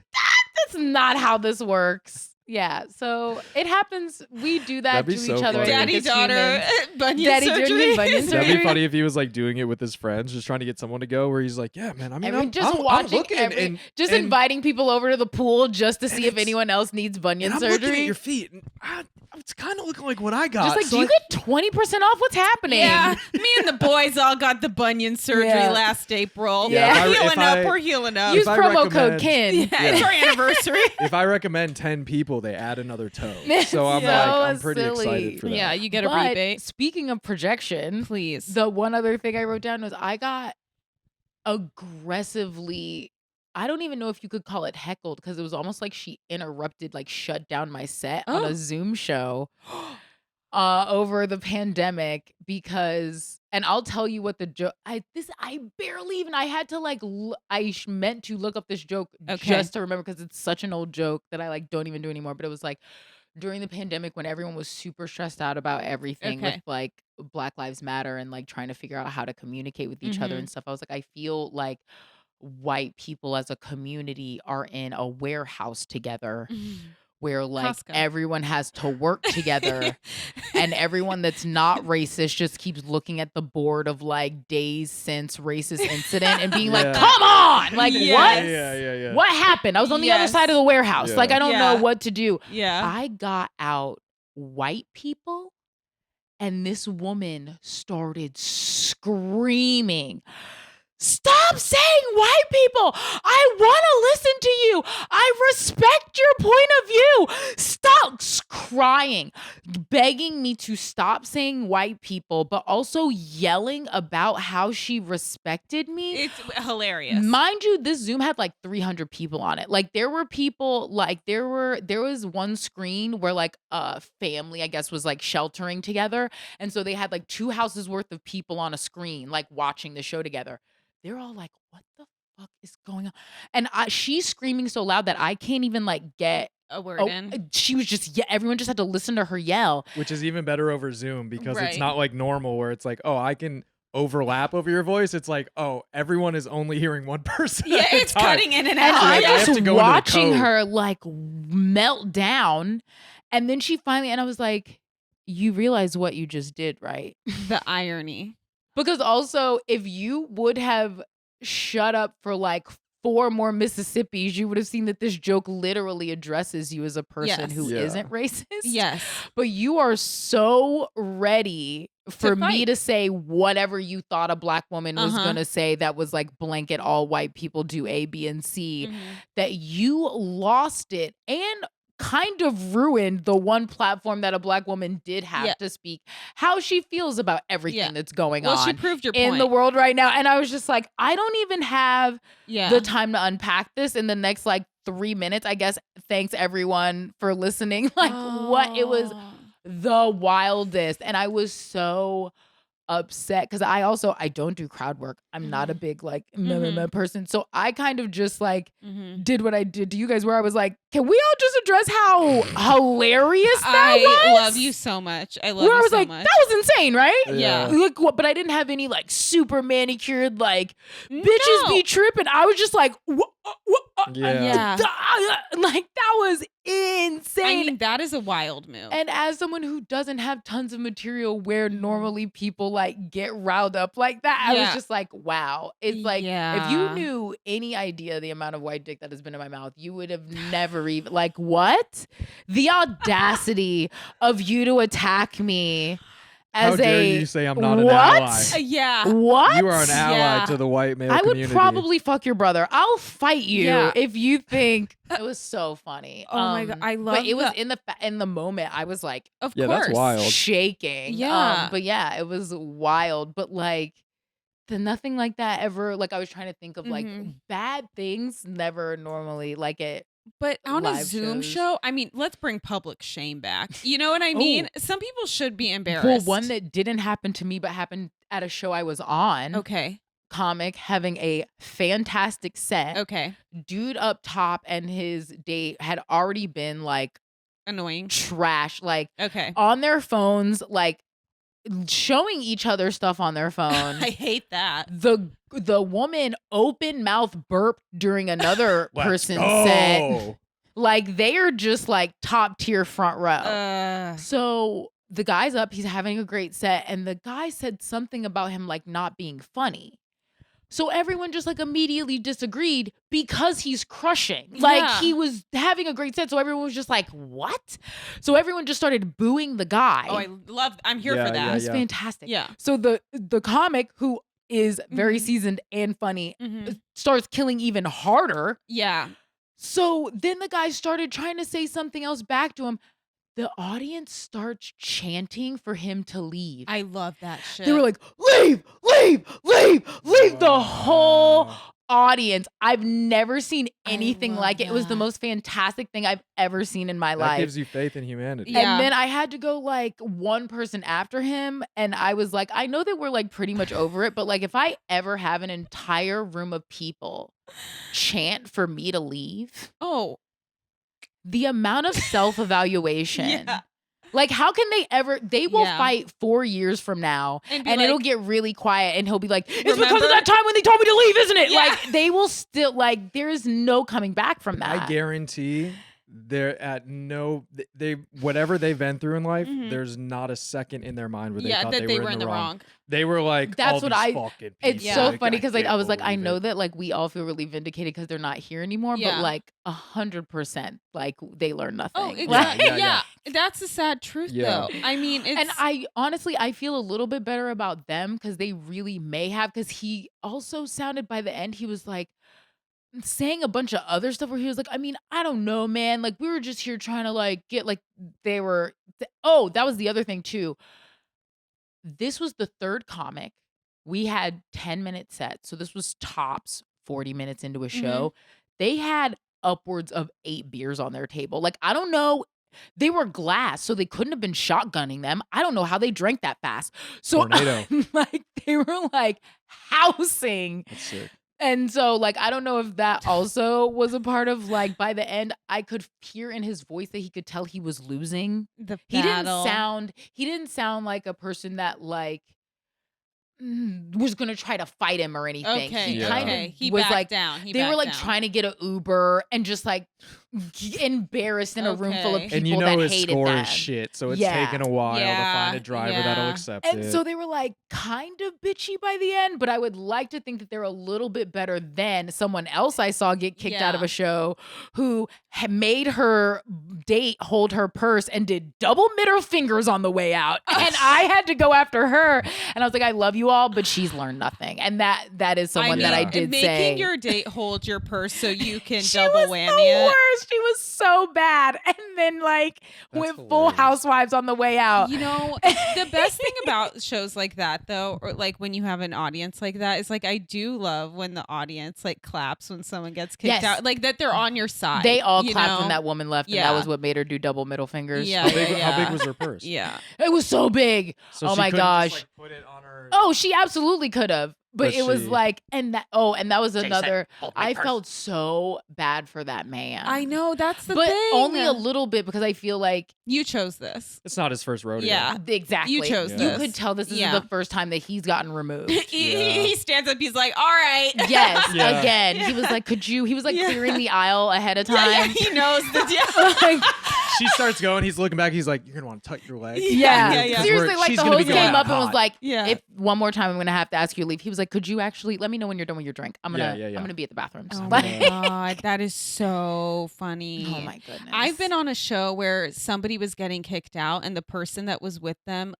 that's not how this works. Yeah, so it happens. We do that to each other. Daddy daughter bunion Daddy surgery. Bunion surgery. That'd be funny if he was like doing it with his friends, just trying to get someone to go. Where he's like, yeah, man, I mean, I'm looking just inviting people over to the pool just to see if anyone else needs bunion surgery. I'm looking at your feet. And it's kind of looking like what I got. Just like, so do you get 20% off? What's happening? Yeah, me and the boys all got the bunion surgery last April. Yeah, we're healing up. Use promo code Ken. Yeah, it's our anniversary. If I recommend 10 people, they add another toe. So I'm pretty excited for that. Yeah, you get a rebate. Speaking of projection, please. The one other thing I wrote down was I got aggressively, I don't even know if you could call it heckled, because it was almost like she interrupted, like shut down my set on a Zoom show over the pandemic, because, and I'll tell you what the joke, I had to meant to look up this joke just to remember, because it's such an old joke that I like don't even do anymore. But it was like during the pandemic when everyone was super stressed out about everything with like Black Lives Matter and like trying to figure out how to communicate with each other and stuff. I was like, I feel like white people as a community are in a warehouse together where like Costco. Everyone has to work together and everyone that's not racist just keeps looking at the board of like days since racist incident and being like, come on, like what? Yeah. What happened? I was on the other side of the warehouse. Like, I don't know what to do. Yeah. I got out white people and this woman started screaming, stop saying white people. I want to listen to you. I respect your point of view. Stop crying, begging me to stop saying white people, but also yelling about how she respected me. It's hilarious. Mind you, this Zoom had like 300 people on it. Like there were people, like there was one screen where like a family, I guess, was like sheltering together. And so they had like 2 houses worth of people on a screen, like watching the show together. They're all like, what the fuck is going on? And she's screaming so loud that I can't even like get a word in. She was just, everyone just had to listen to her yell. Which is even better over Zoom because it's not like normal where it's like, oh, I can overlap over your voice. It's like, oh, everyone is only hearing one person. Yeah, it's cutting in and out. And I'm I just watching her like melt down. And then she finally, and I was like, you realize what you just did, right? The irony. Because also, if you would have shut up for like 4 more Mississippis, you would have seen that this joke literally addresses you as a person who isn't racist. Yes. But you are so ready for me to say whatever you thought a Black woman was going to say that was like blanket all white people do A, B, and C, that you lost it and kind of ruined the one platform that a Black woman did have to speak how she feels about everything that's going on. Well, she proved your point in the world right now. And I was just like, I don't even have the time to unpack this in the next like 3 minutes. I guess thanks everyone for listening. Like what it was the wildest. And I was so upset because I don't do crowd work. I'm not a big like person. So I kind of just like did what I did to you guys where I was like, can we all just address how hilarious that was? I love you so much. I love you so much. Where I was like, that was insane, right? Yeah. Like, what, but I didn't have any like super manicured like bitches be tripping. I was just like, Yeah. Like, that was insane. I mean, that is a wild move. And as someone who doesn't have tons of material where normally people like get riled up like that, I was just like, wow. It's like, if you knew any idea the amount of white dick that has been in my mouth, you would have never even, like, what? The audacity of you to attack me. How dare you say I'm not an ally? Yeah. What? You are an ally to the white male community. I would probably fuck your brother. I'll fight you if you think. It was so funny. Oh my God. I love it. But it was in the moment, I was like, of course. That's wild. Shaking. Yeah. But yeah, it was wild. But like, nothing like that ever. Like, I was trying to think of like bad things never normally like it. But on a Zoom show, I mean, let's bring public shame back. You know what I mean? Some people should be embarrassed. Well, one that didn't happen to me, but happened at a show I was on. Okay. Comic having a fantastic set. Okay. Dude up top and his date had already been like annoying, trash, like okay, on their phones, like showing each other stuff on their phone. I hate that. The woman open mouth burped during another person's set. Like, they are just like top tier front row. So the guy's up, he's having a great set, and the guy said something about him like not being funny. So everyone just like immediately disagreed because he's crushing. Like, he was having a great set. So everyone was just like, what? So everyone just started booing the guy. Oh, I'm here for that. It was fantastic. Yeah. So the comic, who is very seasoned and funny, starts killing even harder. Yeah. So then the guy started trying to say something else back to him. The audience starts chanting for him to leave. I love that shit. They were like, leave, leave, leave, leave. The whole audience. I've never seen anything like it. It was the most fantastic thing I've ever seen in my life. That gives you faith in humanity. Yeah. And then I had to go like one person after him. And I was like, I know that we're like pretty much over it, but like, if I ever have an entire room of people chant for me to leave. Oh. The amount of self-evaluation. Like, how can they will fight 4 years from now and it'll get really quiet and he'll be like, it's because of that time when they told me to leave, isn't it? Yeah. Like, they will still, like, there is no coming back from that. I guarantee they're at whatever they've been through in life, there's not a second in their mind where they thought they were in the wrong. They were like, that's what it's so funny because I was like, I know it. that like we all feel really vindicated because they're not here anymore, but like 100%, like they learn nothing. Oh, exactly. Yeah. That's the sad truth though. I mean, and I honestly, I feel a little bit better about them because they really may have, because he also sounded by the end, he was like saying a bunch of other stuff where he was like, I mean, I don't know, man. Like, we were just here trying to like get like, that was the other thing too. This was the third comic. We had 10-minute sets. So this was tops 40 minutes into a show. They had upwards of 8 beers on their table. Like, I don't know. They were glass, so they couldn't have been shotgunning them. I don't know how they drank that fast. So like, they were like housing. That's sick. And so, like, I don't know if that also was a part of, like, by the end, I could hear in his voice that he could tell he was losing. He didn't sound like a person that, like, was gonna try to fight him or anything. He was like down. They were like trying to get an Uber and just like embarrassed in a room full of people and you know that his hated score them. is shit, so it's taken a while to find a driver that'll accept it. And so they were like kind of bitchy by the end, but I would like to think that they're a little bit better than someone else I saw get kicked out of a show who had made her date hold her purse and did double middle fingers on the way out. And I had to go after her. And I was like, I love you all, but she's learned nothing. And that is someone that I did making say. Making your date hold your purse so you can she double was whammy the it. Worst. She was so bad. And then like went full Housewives on the way out. You know, the best thing about shows like that though, or like when you have an audience like that, is like I do love when the audience like claps when someone gets kicked out. Like that they're on your side. They all clapped when that woman left, and that was what made her do double middle fingers. Yeah. How big was her purse? It was so big. So oh she my gosh. Just, like, put it on her... Oh, she absolutely could have. But it was she- like, and that was Jason, another. hold my I purse. felt so bad for that man. I know, that's the but thing. only a little bit because I feel like You chose this. It's not his first rodeo. Yeah. exactly You chose Yeah. You this. could tell this is Yeah. the first time that he's gotten removed. He stands up. He's like, all right. Yes, Yeah. again. He was like, he was like Yeah. clearing the aisle ahead of Yeah, time. he knows the Like, She starts going. He's looking back. He's like, "You're gonna want to tuck your leg." Yeah. Because Seriously, like she's the gonna be host going came out up and was hot. like, Yeah. if one more time I'm gonna have to ask you to leave. He was like, could you actually let me know when you're done with your drink? I'm gonna Yeah. I'm gonna be at the bathrooms. Oh Like- my God. That is so funny. oh my goodness. I've been on a show where somebody was getting kicked out, and the person that was with them,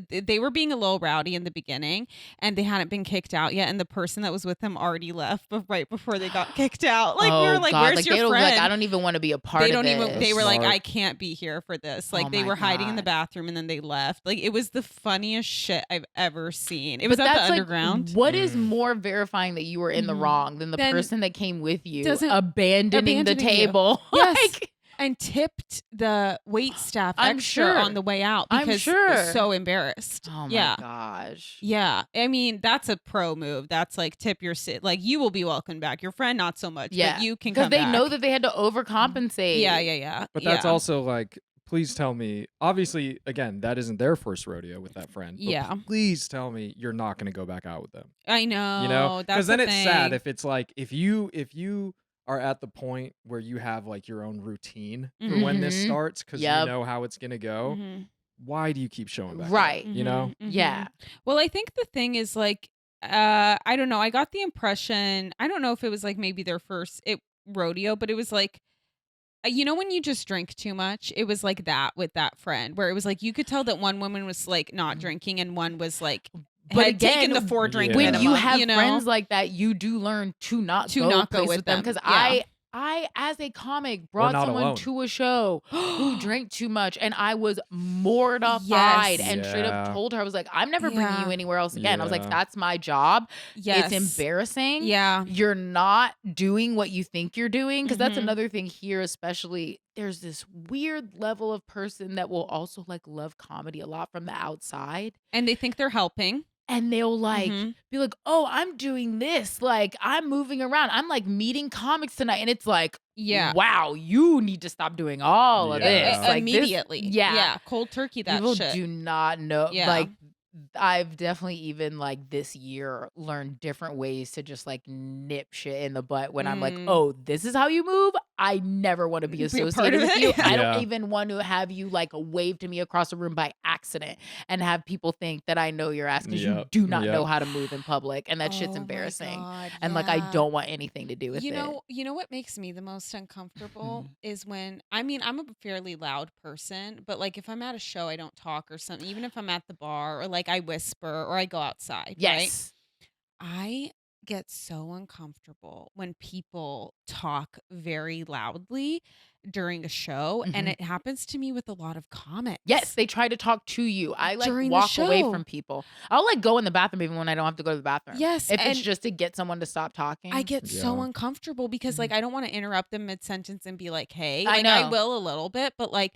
they were being a little rowdy in the beginning, and they hadn't been kicked out yet, and the person that was with them already left, but right before they got kicked out. Like we were like, God. "Where's like, your they don't- friend?" Like, I don't even want to be a part They of don't this. even. They were like, Smart. "I can't be here for this." Like Oh they my were hiding in the God. bathroom, and then they left. Like it was the funniest shit I've ever seen. It was But at the that's, like, underground. What is Mm. more verifying that you were in the Mhm. wrong than the Then person that came with you doesn't- abandoning the abandoning you. table? Yes. Like, And tipped the wait staff I'm extra sure. on the way out I'm because sure. so embarrassed. oh my yeah. gosh. Yeah. I mean, that's a pro move. That's like tip your sit. Like you will be welcome back. Your friend, not so much. Yeah. But you can Because come they back. know that they had to overcompensate. Yeah. But that's yeah. also like, please tell me. Obviously, again, that isn't their first rodeo with that friend. But Yeah. Please tell me you're not going to go back out with them. I know. You know, That's because then the it's thing. sad if it's like if you are at the point where you have like your own routine for when this Mhm. starts because Yep. you know how it's gonna go. Mhm. Why do you keep showing back? up? Right. You know. Mhm. Yeah. Well, I think the thing is like, I don't know. I got the impression. I don't know if it was like maybe their first rodeo, but it was like, you know, when you just drink too much, it was like that with that friend, where it was like you could tell that one woman was like not drinking and one was like But had taken again, the 4 drink Yeah. When minimum. you have you know? friends like that, you do learn to not To go not go places with with them. them. Because Yeah. I, as a comic, brought not someone alone. to a show who drank too much, and I was mortified Yes. and straight up Yeah. told her, I was like, I'm never bringing Yeah. you anywhere else again. I was like, Yeah. that's my job. Yes. It's embarrassing. Yeah. You're not doing what you think you're doing. Because that's Mhm. another thing here, especially. There's this weird level of person that will also like love comedy a lot from the outside. And they think they're helping. And they'll like Mhm. be like, oh, I'm doing this. Like, I'm moving around. I'm like meeting comics tonight. And it's like, Yeah. wow, you need to stop doing all of Yeah. this. Like, this- Immediately. yeah. Cold turkey that People shit. do not know. Yeah. Like, I've definitely even like this year learned different ways to just like nip shit in the butt when I'm like, Mm. oh, this is how you move. I never want to be Be a part associated of with it? you. I Yeah. don't even want to have you like wave to me across the room by accident and have people think that I know your ass because you Yep. do not Yep. know how to move in public. And that shit's Oh my embarrassing. God, And like, I yeah. don't want anything to do with You it. know what makes me the most uncomfortable Mm-hmm. is when I'm a fairly loud person, but like if I'm at a show, I don't talk or something. Even if I'm at the bar or like I whisper or I go outside. Right? Yes. I get so uncomfortable when people talk very loudly during a show, and Mhm. it happens to me with a lot of comics. Yes, they try to talk to you. I like During the walk away show. from people. I'll like go in the bathroom even when I don't have to go to the bathroom. Yes, If it's and just to get someone to stop talking. I get so Yeah. uncomfortable because like I don't want to interrupt them mid sentence and be like, "Hey," I like I know. will a little bit, but like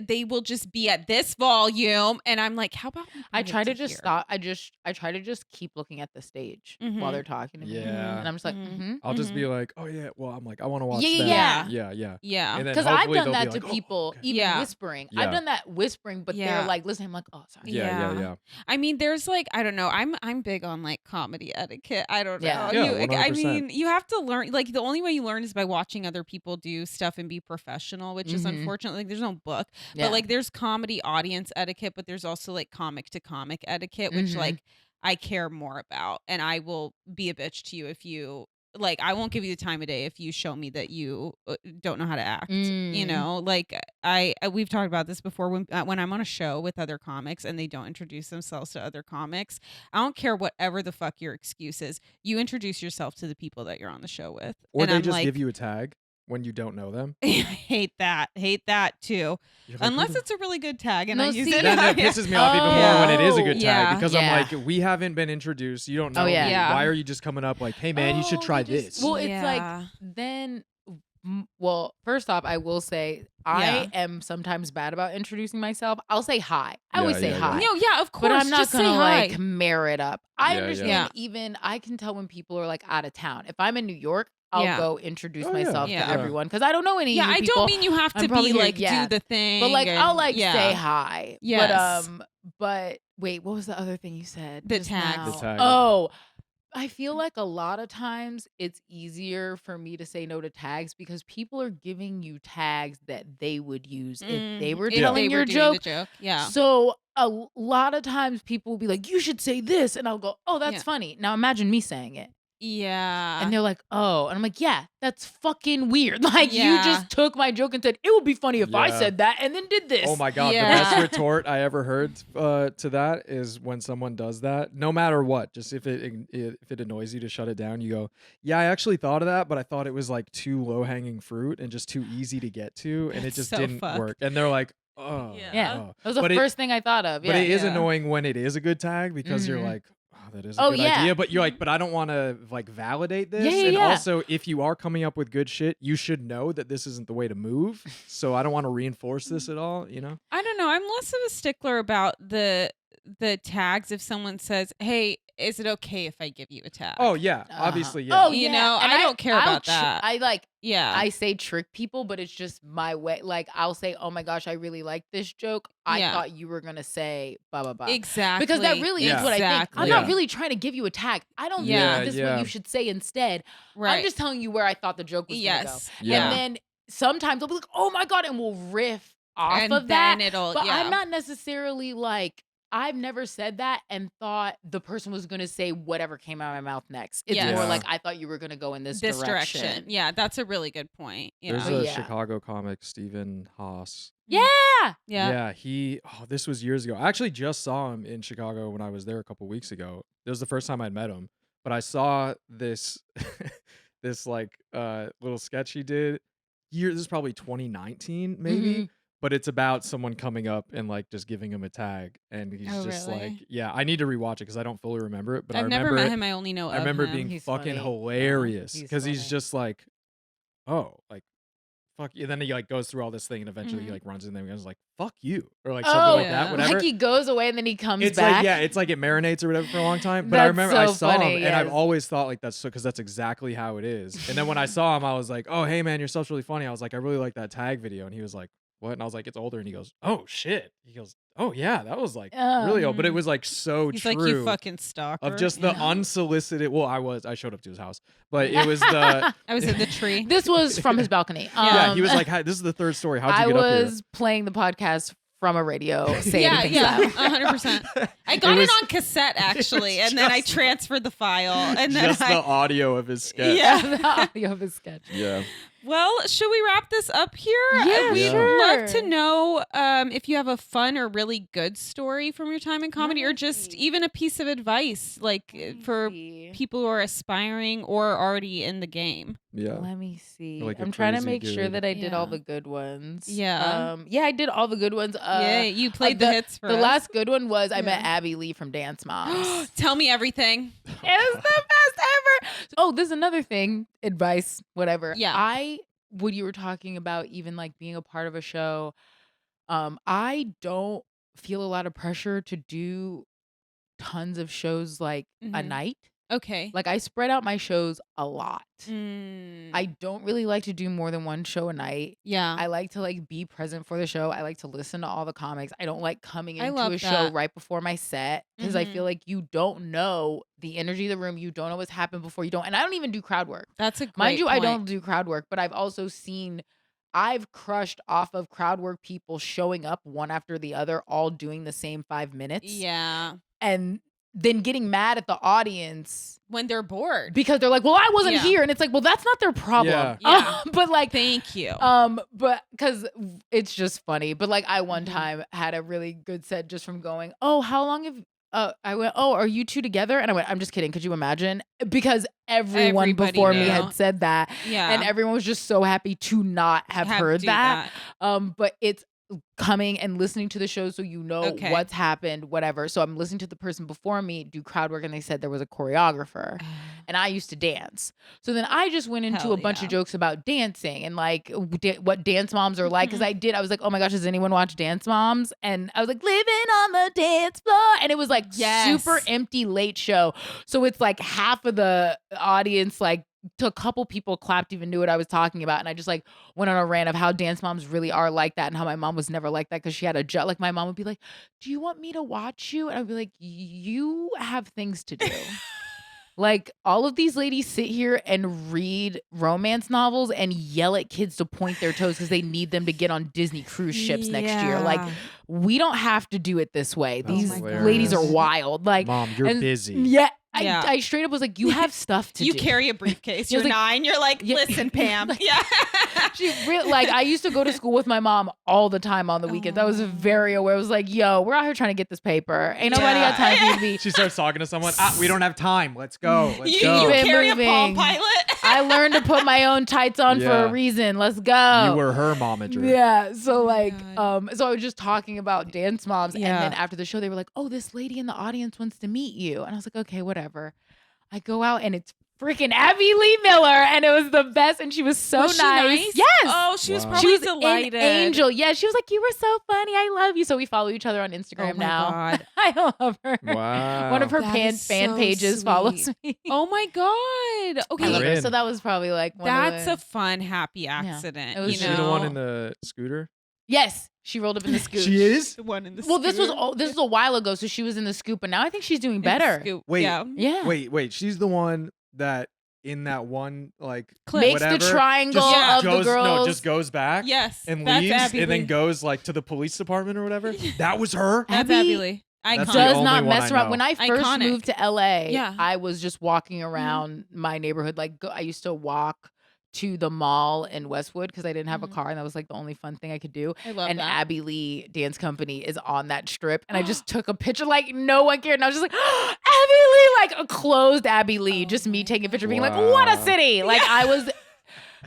they will just be at this volume, and I'm like, "How about we I bring try it to just here?" stop. I try to just keep looking at the stage while Mhm. they're talking to me. Yeah. And I'm just like, Mhm. mm-hmm. I'll just be like, oh yeah, well I'm like I want to watch Yeah, that. yeah, Yeah, yeah. Yeah, And then Because I've hopefully done they'll be that to like, oh, people, okay. even Yeah. whispering. Yeah. I've done that whispering, but Yeah. they're like, listen, I'm like, oh, sorry. Yeah. Yeah. I mean, there's like I don't know. I'm big on like comedy etiquette. I don't know. Yeah. Yeah, I 100%. mean, you have to learn. Like the only way you learn is by watching other people do stuff and be professional, which is Mhm. unfortunate. Like there's no book, Yeah. but like there's comedy audience etiquette, but there's also like comic to comic etiquette, which Mhm. like I care more about, and I will be a bitch to you if you like. I won't give you the time of day if you show me that you don't know how to act. You Mm. know, like we've talked about this before when I'm on a show with other comics and they don't introduce themselves to other comics. I don't care whatever the fuck your excuse is. You introduce yourself to the people that you're on the show with. Or and they I'm just like, give you a tag when you don't know them. I hate that too. You're like, Unless who the- it's a really good tag and No, I use see, it. that pisses me off even more when it is a good Yeah. tag because Yeah. I'm like, we haven't been introduced. You don't know Oh, yeah. me. Yeah. Why are you just coming up like, hey man, you should Oh, try you just- this? Well, it's like Yeah. then Well, first off, I will say I am sometimes bad about introducing myself. I'll say hi. I always say hi. No, yeah, of course. But I'm not just gonna say hi. like merit up. I understand. Yeah. Even I can tell when people are like out of town. If I'm in New York, I'll go introduce myself to everyone because I don't know any. Yeah, I people. don't mean you have to be like do the thing, but like I'll like yeah. say hi. Yes. But wait, what was the other thing you said? The just tags. now? The tag. Oh. I feel like a lot of times it's easier for me to say no to tags because people are giving you tags that they would use if they were telling your joke. Yeah. So a lot of times people will be like, you should say this. And I'll go, oh, that's funny. Now imagine me saying it. Yeah. And they're like, oh. And I'm like, yeah, that's fucking weird. Like, you just took my joke and said, it would be funny if I said that and then did this. Oh my God. The best retort I ever heard to that is when someone does that, no matter what, just if it annoys you to shut it down, you go, yeah, I actually thought of that, but I thought it was like too low hanging fruit and just too easy to get to. And it just didn't work. And they're like, oh. Yeah. Oh. That was the first thing I thought of. But it is annoying when it is a good tag because you're like, that is a good idea, but you're like, but I don't want to like validate this. And also, if you are coming up with good shit, you should know that this isn't the way to move. So I don't want to reinforce this at all, you know? I don't know. I'm less of a stickler about the tags if someone says, hey, is it okay if I give you a tag? Oh, yeah. Obviously, yeah. Oh, you know, and I don't care about that. I like, yeah. I say trick people, but it's just my way. Like, I'll say, oh my gosh, I really like this joke. I thought you were going to say blah, blah, blah. Exactly. Because that really is what I think. I'm not really trying to give you a tag. I don't think this is what you should say instead. Right. I'm just telling you where I thought the joke was going to go. Yeah. And then sometimes I'll be like, oh my God, and we'll riff off and of then that. It'll, but I'm not necessarily like, I've never said that and thought the person was going to say whatever came out of my mouth next. It's more like, I thought you were going to go in this direction. Yeah, that's a really good point. Yeah. There's a Chicago comic, Stephen Haas. Yeah. Yeah. This was years ago. I actually just saw him in Chicago when I was there a couple weeks ago. It was the first time I'd met him. But I saw this, this like little sketch he did. This is probably 2019, maybe. Mm-hmm. But it's about someone coming up and like just giving him a tag, and he's just like, I need to rewatch it because I don't fully remember it. But I've never met him. I only know. I remember him. being He's fucking funny. hilarious because he's just like, oh, like fuck you. And then he like goes through all this thing, and eventually he like runs in there and goes like, fuck you, or like something like that. Whatever. Like he goes away and then he comes it's back. Like, it's like it marinates or whatever for a long time. But I remember I saw him, and I've always thought like that's so because that's exactly how it is. And then when I saw him, I was like, oh hey man, your stuff's really funny. I was like, I really like that tag video, and he was like, what? And I was like, it's older. And he goes, oh shit. He goes, oh yeah, that was like really old. But it was like so he's true. He's like, you fucking stalker. Of just the unsolicited. Well, I showed up to his house, but it was the. I was in the tree. This was from his balcony. Yeah, he was like, this is the third story. How'd you get up here? I was playing the podcast from a radio. Yeah, 100%. I got it on cassette actually, and then I transferred the file, and then just the audio of his sketch. Yeah, the audio of his sketch. Yeah. Well, should we wrap this up here? Yeah, We'd love to know if you have a fun or really good story from your time in comedy, or just even a piece of advice, like for people who are aspiring or already in the game. Yeah. Let me see. Like I'm trying to make sure that I did all the good ones. Yeah. I did all the good ones. You played the hits for us. The last good one was I met Abby Lee from Dance Moms. Tell me everything. It was the best ever. Oh, there's another thing. Advice, whatever. Yeah. When you were talking about even like being a part of a show, I don't feel a lot of pressure to do tons of shows like a night. Okay. Like I spread out my shows a lot. I don't really like to do more than one show a night. Yeah. I like to like be present for the show. I like to listen to all the comics. I don't like coming into a show that. right before my set because I feel like you don't know the energy of the room. You don't know what's happened before you don't. And I don't even do crowd work. That's a great Mind you, point. I don't do crowd work, but I've also seen I've crushed off of crowd work people showing up one after the other, all doing the same 5 minutes. Yeah. And then getting mad at the audience when they're bored because they're like, well, I wasn't here. And it's like, well, that's not their problem. Yeah. But like, thank you. But because it's just funny. But like I one time had a really good set just from going, oh, how long have I went, oh, are you two together? And I went, I'm just kidding. Could you imagine? Because everybody before me had said that. Yeah. And everyone was just so happy to not have heard that. But it's coming and listening to the show so you know Okay. what's happened, whatever. So I'm listening to the person before me do crowd work, and they said there was a choreographer, and I used to dance. So then I just went into Hell a bunch yeah. of jokes about dancing and like what dance moms are like. Because I was like, oh my gosh, does anyone watch Dance Moms? And I was like, living on the dance floor, and it was like super empty late show. So it's like half of the audience like. To a couple people clapped, even knew what I was talking about. And I just like went on a rant of how dance moms really are like that and how my mom was never like that because she had a job. Like my mom would be like, do you want me to watch you? And I'd be like, you have things to do. Like all of these ladies sit here and read romance novels and yell at kids to point their toes because they need them to get on Disney cruise ships next year. Like we don't have to do it this way. That's These hilarious. ladies are wild. Like Mom, you're busy. Yeah. Yeah. I straight up was like, you have stuff to You do. carry a briefcase. You're You're like- 9. You're like, Yeah. listen, Pam. Like- Yeah. Like I used to go to school with my mom all the time on the weekends. I was very aware. I was like, yo, we're out here trying to get this paper. Ain't nobody got time for you to be. She starts talking to someone. We don't have time. Let's go. Let's You go. Keep it carry a Palm moving. Pilot. I learned to put my own tights on for Yeah. a reason. Let's go. You were her momager. Yeah. So like, God. so I was just talking about dance moms, Yeah. and then after the show, they were like, "Oh, this lady in the audience wants to meet you," and I was like, "Okay, whatever." I go out and it's freaking Abby Lee Miller, and it was the best, and she was so Was she nice. Yes. Oh, she was Wow. probably She was delighted. an angel. Yeah, she was like, "You were so funny. I love you." So we follow each other on Instagram Oh my now. God. I love her. Wow. One of her That fan is so pages follows me. Oh my God. I Okay. love her. in. So that was probably like one That's of a fun, happy accident. It was Is you she know? the one in the scooter? Yes, she rolled up in the scoop. She is? The one in the Well, this was scooter. this was a while ago, so she was in the scoop, and now I think she's doing In the better. scoop. Wait. Yeah. Yeah. Wait. She's the one that in that one like Clip. Makes the whatever, triangle just of the goes, girls. No, just goes back. Yes. And that's leaves Abby and then Lee. goes like to the police department or whatever. That was her. That's Abby Abby Lee. That's Iconic. the Does only not one mess I around. know. When I first Iconic. moved to LA, Yeah. I was just walking around my neighborhood. Like I used to walk to the mall in Westwood because I didn't have a car, and that was like the only fun thing I could do. I love And that. Abby Lee Dance Company is on that strip, and I just took a picture like no one cared, and I was just like, Abby Lee, like a closed Abby Lee, just me taking a picture, being like, what a Wow. city! Like I was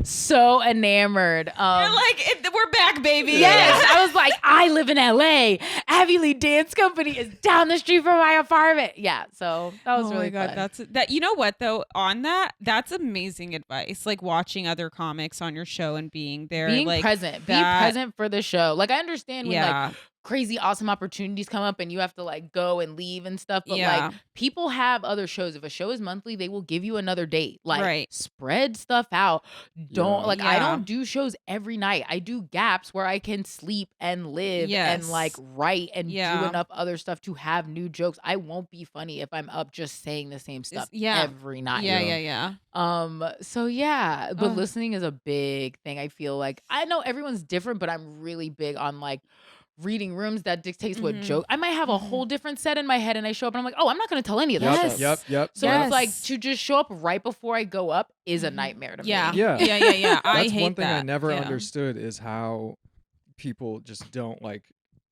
so enamored. You're like, we're back, baby. Yes, I was like, I live in LA. Abby Lee Dance Company is down the street from my apartment. Yeah, so that was Oh really my God, fun. that's that. You know what though? On that's amazing advice. Like watching other comics on your show and being there, being like present. Be that- present for the show. Like I understand when Yeah, like crazy awesome opportunities come up and you have to like go and leave and stuff. But Yeah. like people have other shows. If a show is monthly, they will give you another date. Like Right. spread stuff out. Don't Yeah. like I Yeah. don't do shows every night. I do gaps where I can sleep and live and Yes. like write and Yeah. do enough other stuff to have new jokes. I won't be funny if I'm up just saying the same stuff yeah. every night. yeah. So yeah, but Ugh. listening is a big thing. I feel like I know everyone's different, but I'm really big on like reading rooms that dictates what Mhm. joke. I might have a whole different set in my head and I show up and I'm like, oh, I'm not gonna tell any of that Yes. stuff. Yep. So Yes. it's like to just show up right before I go up is a Mhm. nightmare to Yeah. me. Yeah. Yeah. I That's hate one thing I that. never Yeah. understood is how people just don't like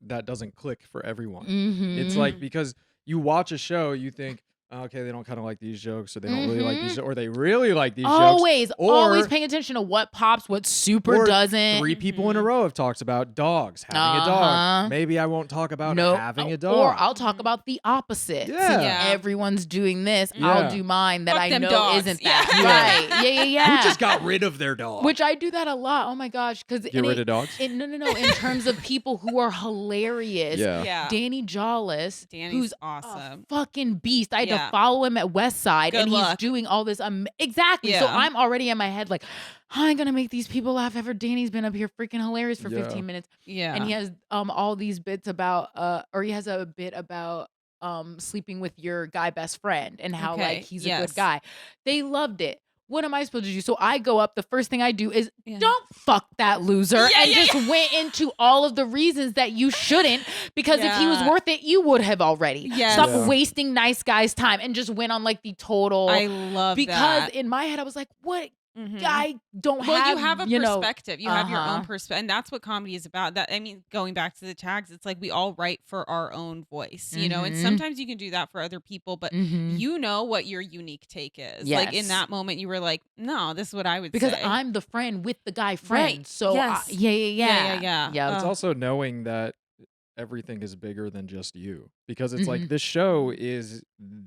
that doesn't click for everyone. Mhm. It's like because you watch a show, you think, okay, they don't kind of like these jokes, or they don't really like these, or they really like these jokes. always or- paying attention to what pops, what super Or doesn't. 3 people in a row have talked about dogs having a dog. Uh-huh. Maybe I won't talk about No, having a dog. or I'll talk about the opposite. Yeah. Since Yeah. everyone's doing this, Yeah. I'll do mine that Fuck I them know dogs. isn't Yeah. that. Right. Yeah. Who just got rid of their dog? Which I do that a lot. Oh my gosh. Because Get rid of dogs? no. In terms of people who are hilarious. Yeah. Danny Jawless, Danny's who's awesome. a fucking beast. I had Yeah. to follow him at West Side, Good and luck. he's doing all this. Exactly. So Yeah. I'm already in my head like, how am I gonna make these people laugh ever? Danny's been up here freaking hilarious for Yeah. 15 minutes, Yeah. and he has all these bits about or he has a bit about sleeping with your guy best friend and how Okay, like he's a yes. good guy. They loved it. What am I supposed to do? So I go up. The first thing I do is Yeah. don't fuck that loser, Yeah, and yeah, just went into all of the reasons that you shouldn't, because if he was Yeah. worth it, you would have already. Yes. Stop Yeah. wasting nice guys' time, and just went on like the total. I love because that. in my head I was like, what I don't well, have, you have a know, perspective. You have your own perspective, and that's what comedy is about. That I mean, going back to the tags, it's like we all write for our own voice, you know. And sometimes you can do that for other people, but you know what your unique take is. Yes. Like in that moment, you were like, "No, this is what I would because say." I'm the friend with the guy friend. Right. So Yes. yeah. It's also knowing that everything is bigger than just you, because it's like this show is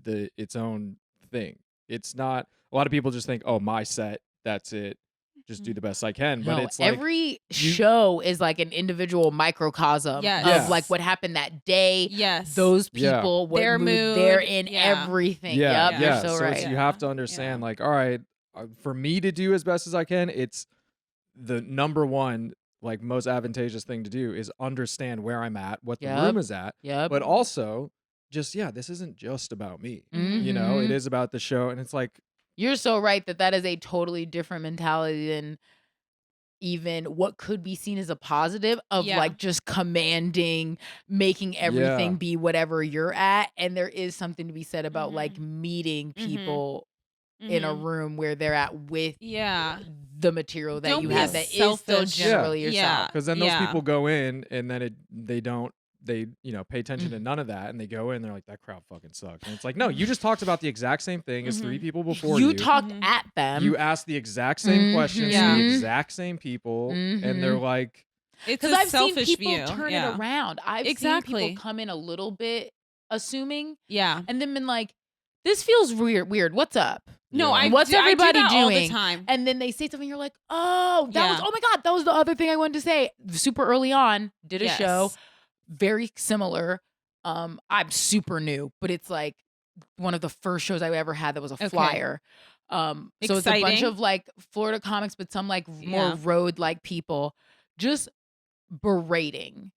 its own thing. It's not, a lot of people just think, oh, my set, that's it, just do the best I can. But No, it's like every show is like an individual microcosm of like what happened that day. Yes. Those people, what their mood, they're in, everything. Yeah. You're so right. It's, you have to understand, like, all right, for me to do as best as I can, it's the number one, like, most advantageous thing to do is understand where I'm at, what the room is at. But also just, this isn't just about me. You know, it is about the show. And it's like, you're so right that is a totally different mentality than even what could be seen as a positive of like just commanding, making everything be whatever you're at. And there is something to be said about like meeting people in a room where they're at with the material that you have that is still generally yourself. Because then those people go in and then they pay attention to none of that, and they go in, they're like, that crowd fucking sucks. And it's like, no, you just talked about the exact same thing as 3 people before you. You talked at them. You asked the exact same questions to the exact same people, and they're like, because I've seen selfish people view. turn it around. I've seen people come in a little bit assuming, and then been like, this feels weird. What's up? No, what's everybody I do that doing all the time. And then they say something, you're like, oh, that was, oh my God, that was the other thing I wanted to say. Super early on, did a show. Very similar. I'm super new, but it's like one of the first shows I ever had that was a flyer. So it's a bunch of like Florida comics, but some like more road like people just berating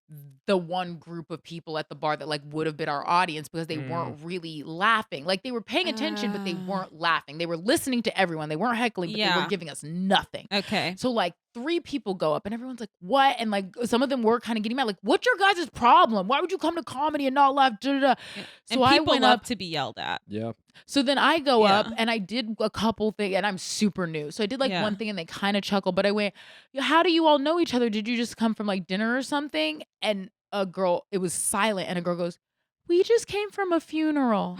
the one group of people at the bar that like would have been our audience because they weren't really laughing. Like they were paying attention, but they weren't laughing. They were listening to everyone. They weren't heckling, but they were giving us nothing. Okay. So like 3 people go up and everyone's like, what? And like some of them were kind of getting mad. Like, what's your guys' problem? Why would you come to comedy and not laugh? So and I people went love up to be yelled at. Yeah. So then I go up and I did a couple things, and I'm super new. So I did like one thing and they kind of chuckled, but I went, how do you all know each other? Did you just come from like dinner or something? And a girl, it was silent, and a girl goes, we just came from a funeral.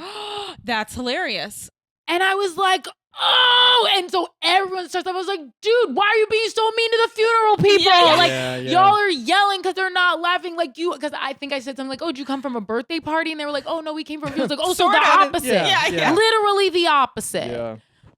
That's hilarious. And I was like, oh, and so everyone starts up. I was like, dude, why are you being so mean to the funeral people? Y'all are yelling because they're not laughing like you. Because I think I said something like, oh, did you come from a birthday party? And they were like, oh, no, we came from a funeral. Like, oh, so the opposite. Literally the opposite. Yeah.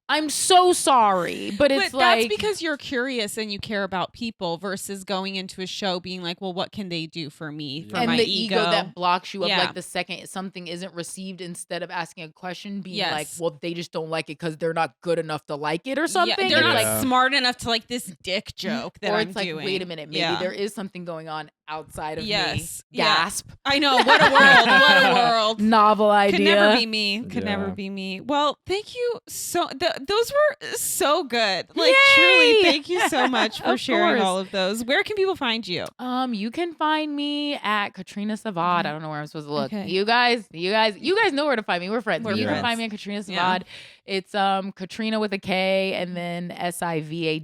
I'm so sorry, but it's like, that's because you're curious and you care about people versus going into a show being like, well, what can they do for me, for and my the ego that blocks you of like the second something isn't received, instead of asking a question, being like, well, they just don't like it because they're not good enough to like it or something. They're not like smart enough to like this dick joke that or I'm it's like, doing. wait a minute, maybe there is something going on outside of me. Gasp. I know. What a world. What a world. Novel idea. Could never be me. Could never be me. Well, thank you so. Those were so good. Like truly, thank you so much for sharing all of those. Where can people find you? You can find me at Katrina Savad. I don't know where I'm supposed to look. Okay. You guys know where to find me. We're friends. You can find me at Katrina Savad. It's Katrina with a K and then Sivada.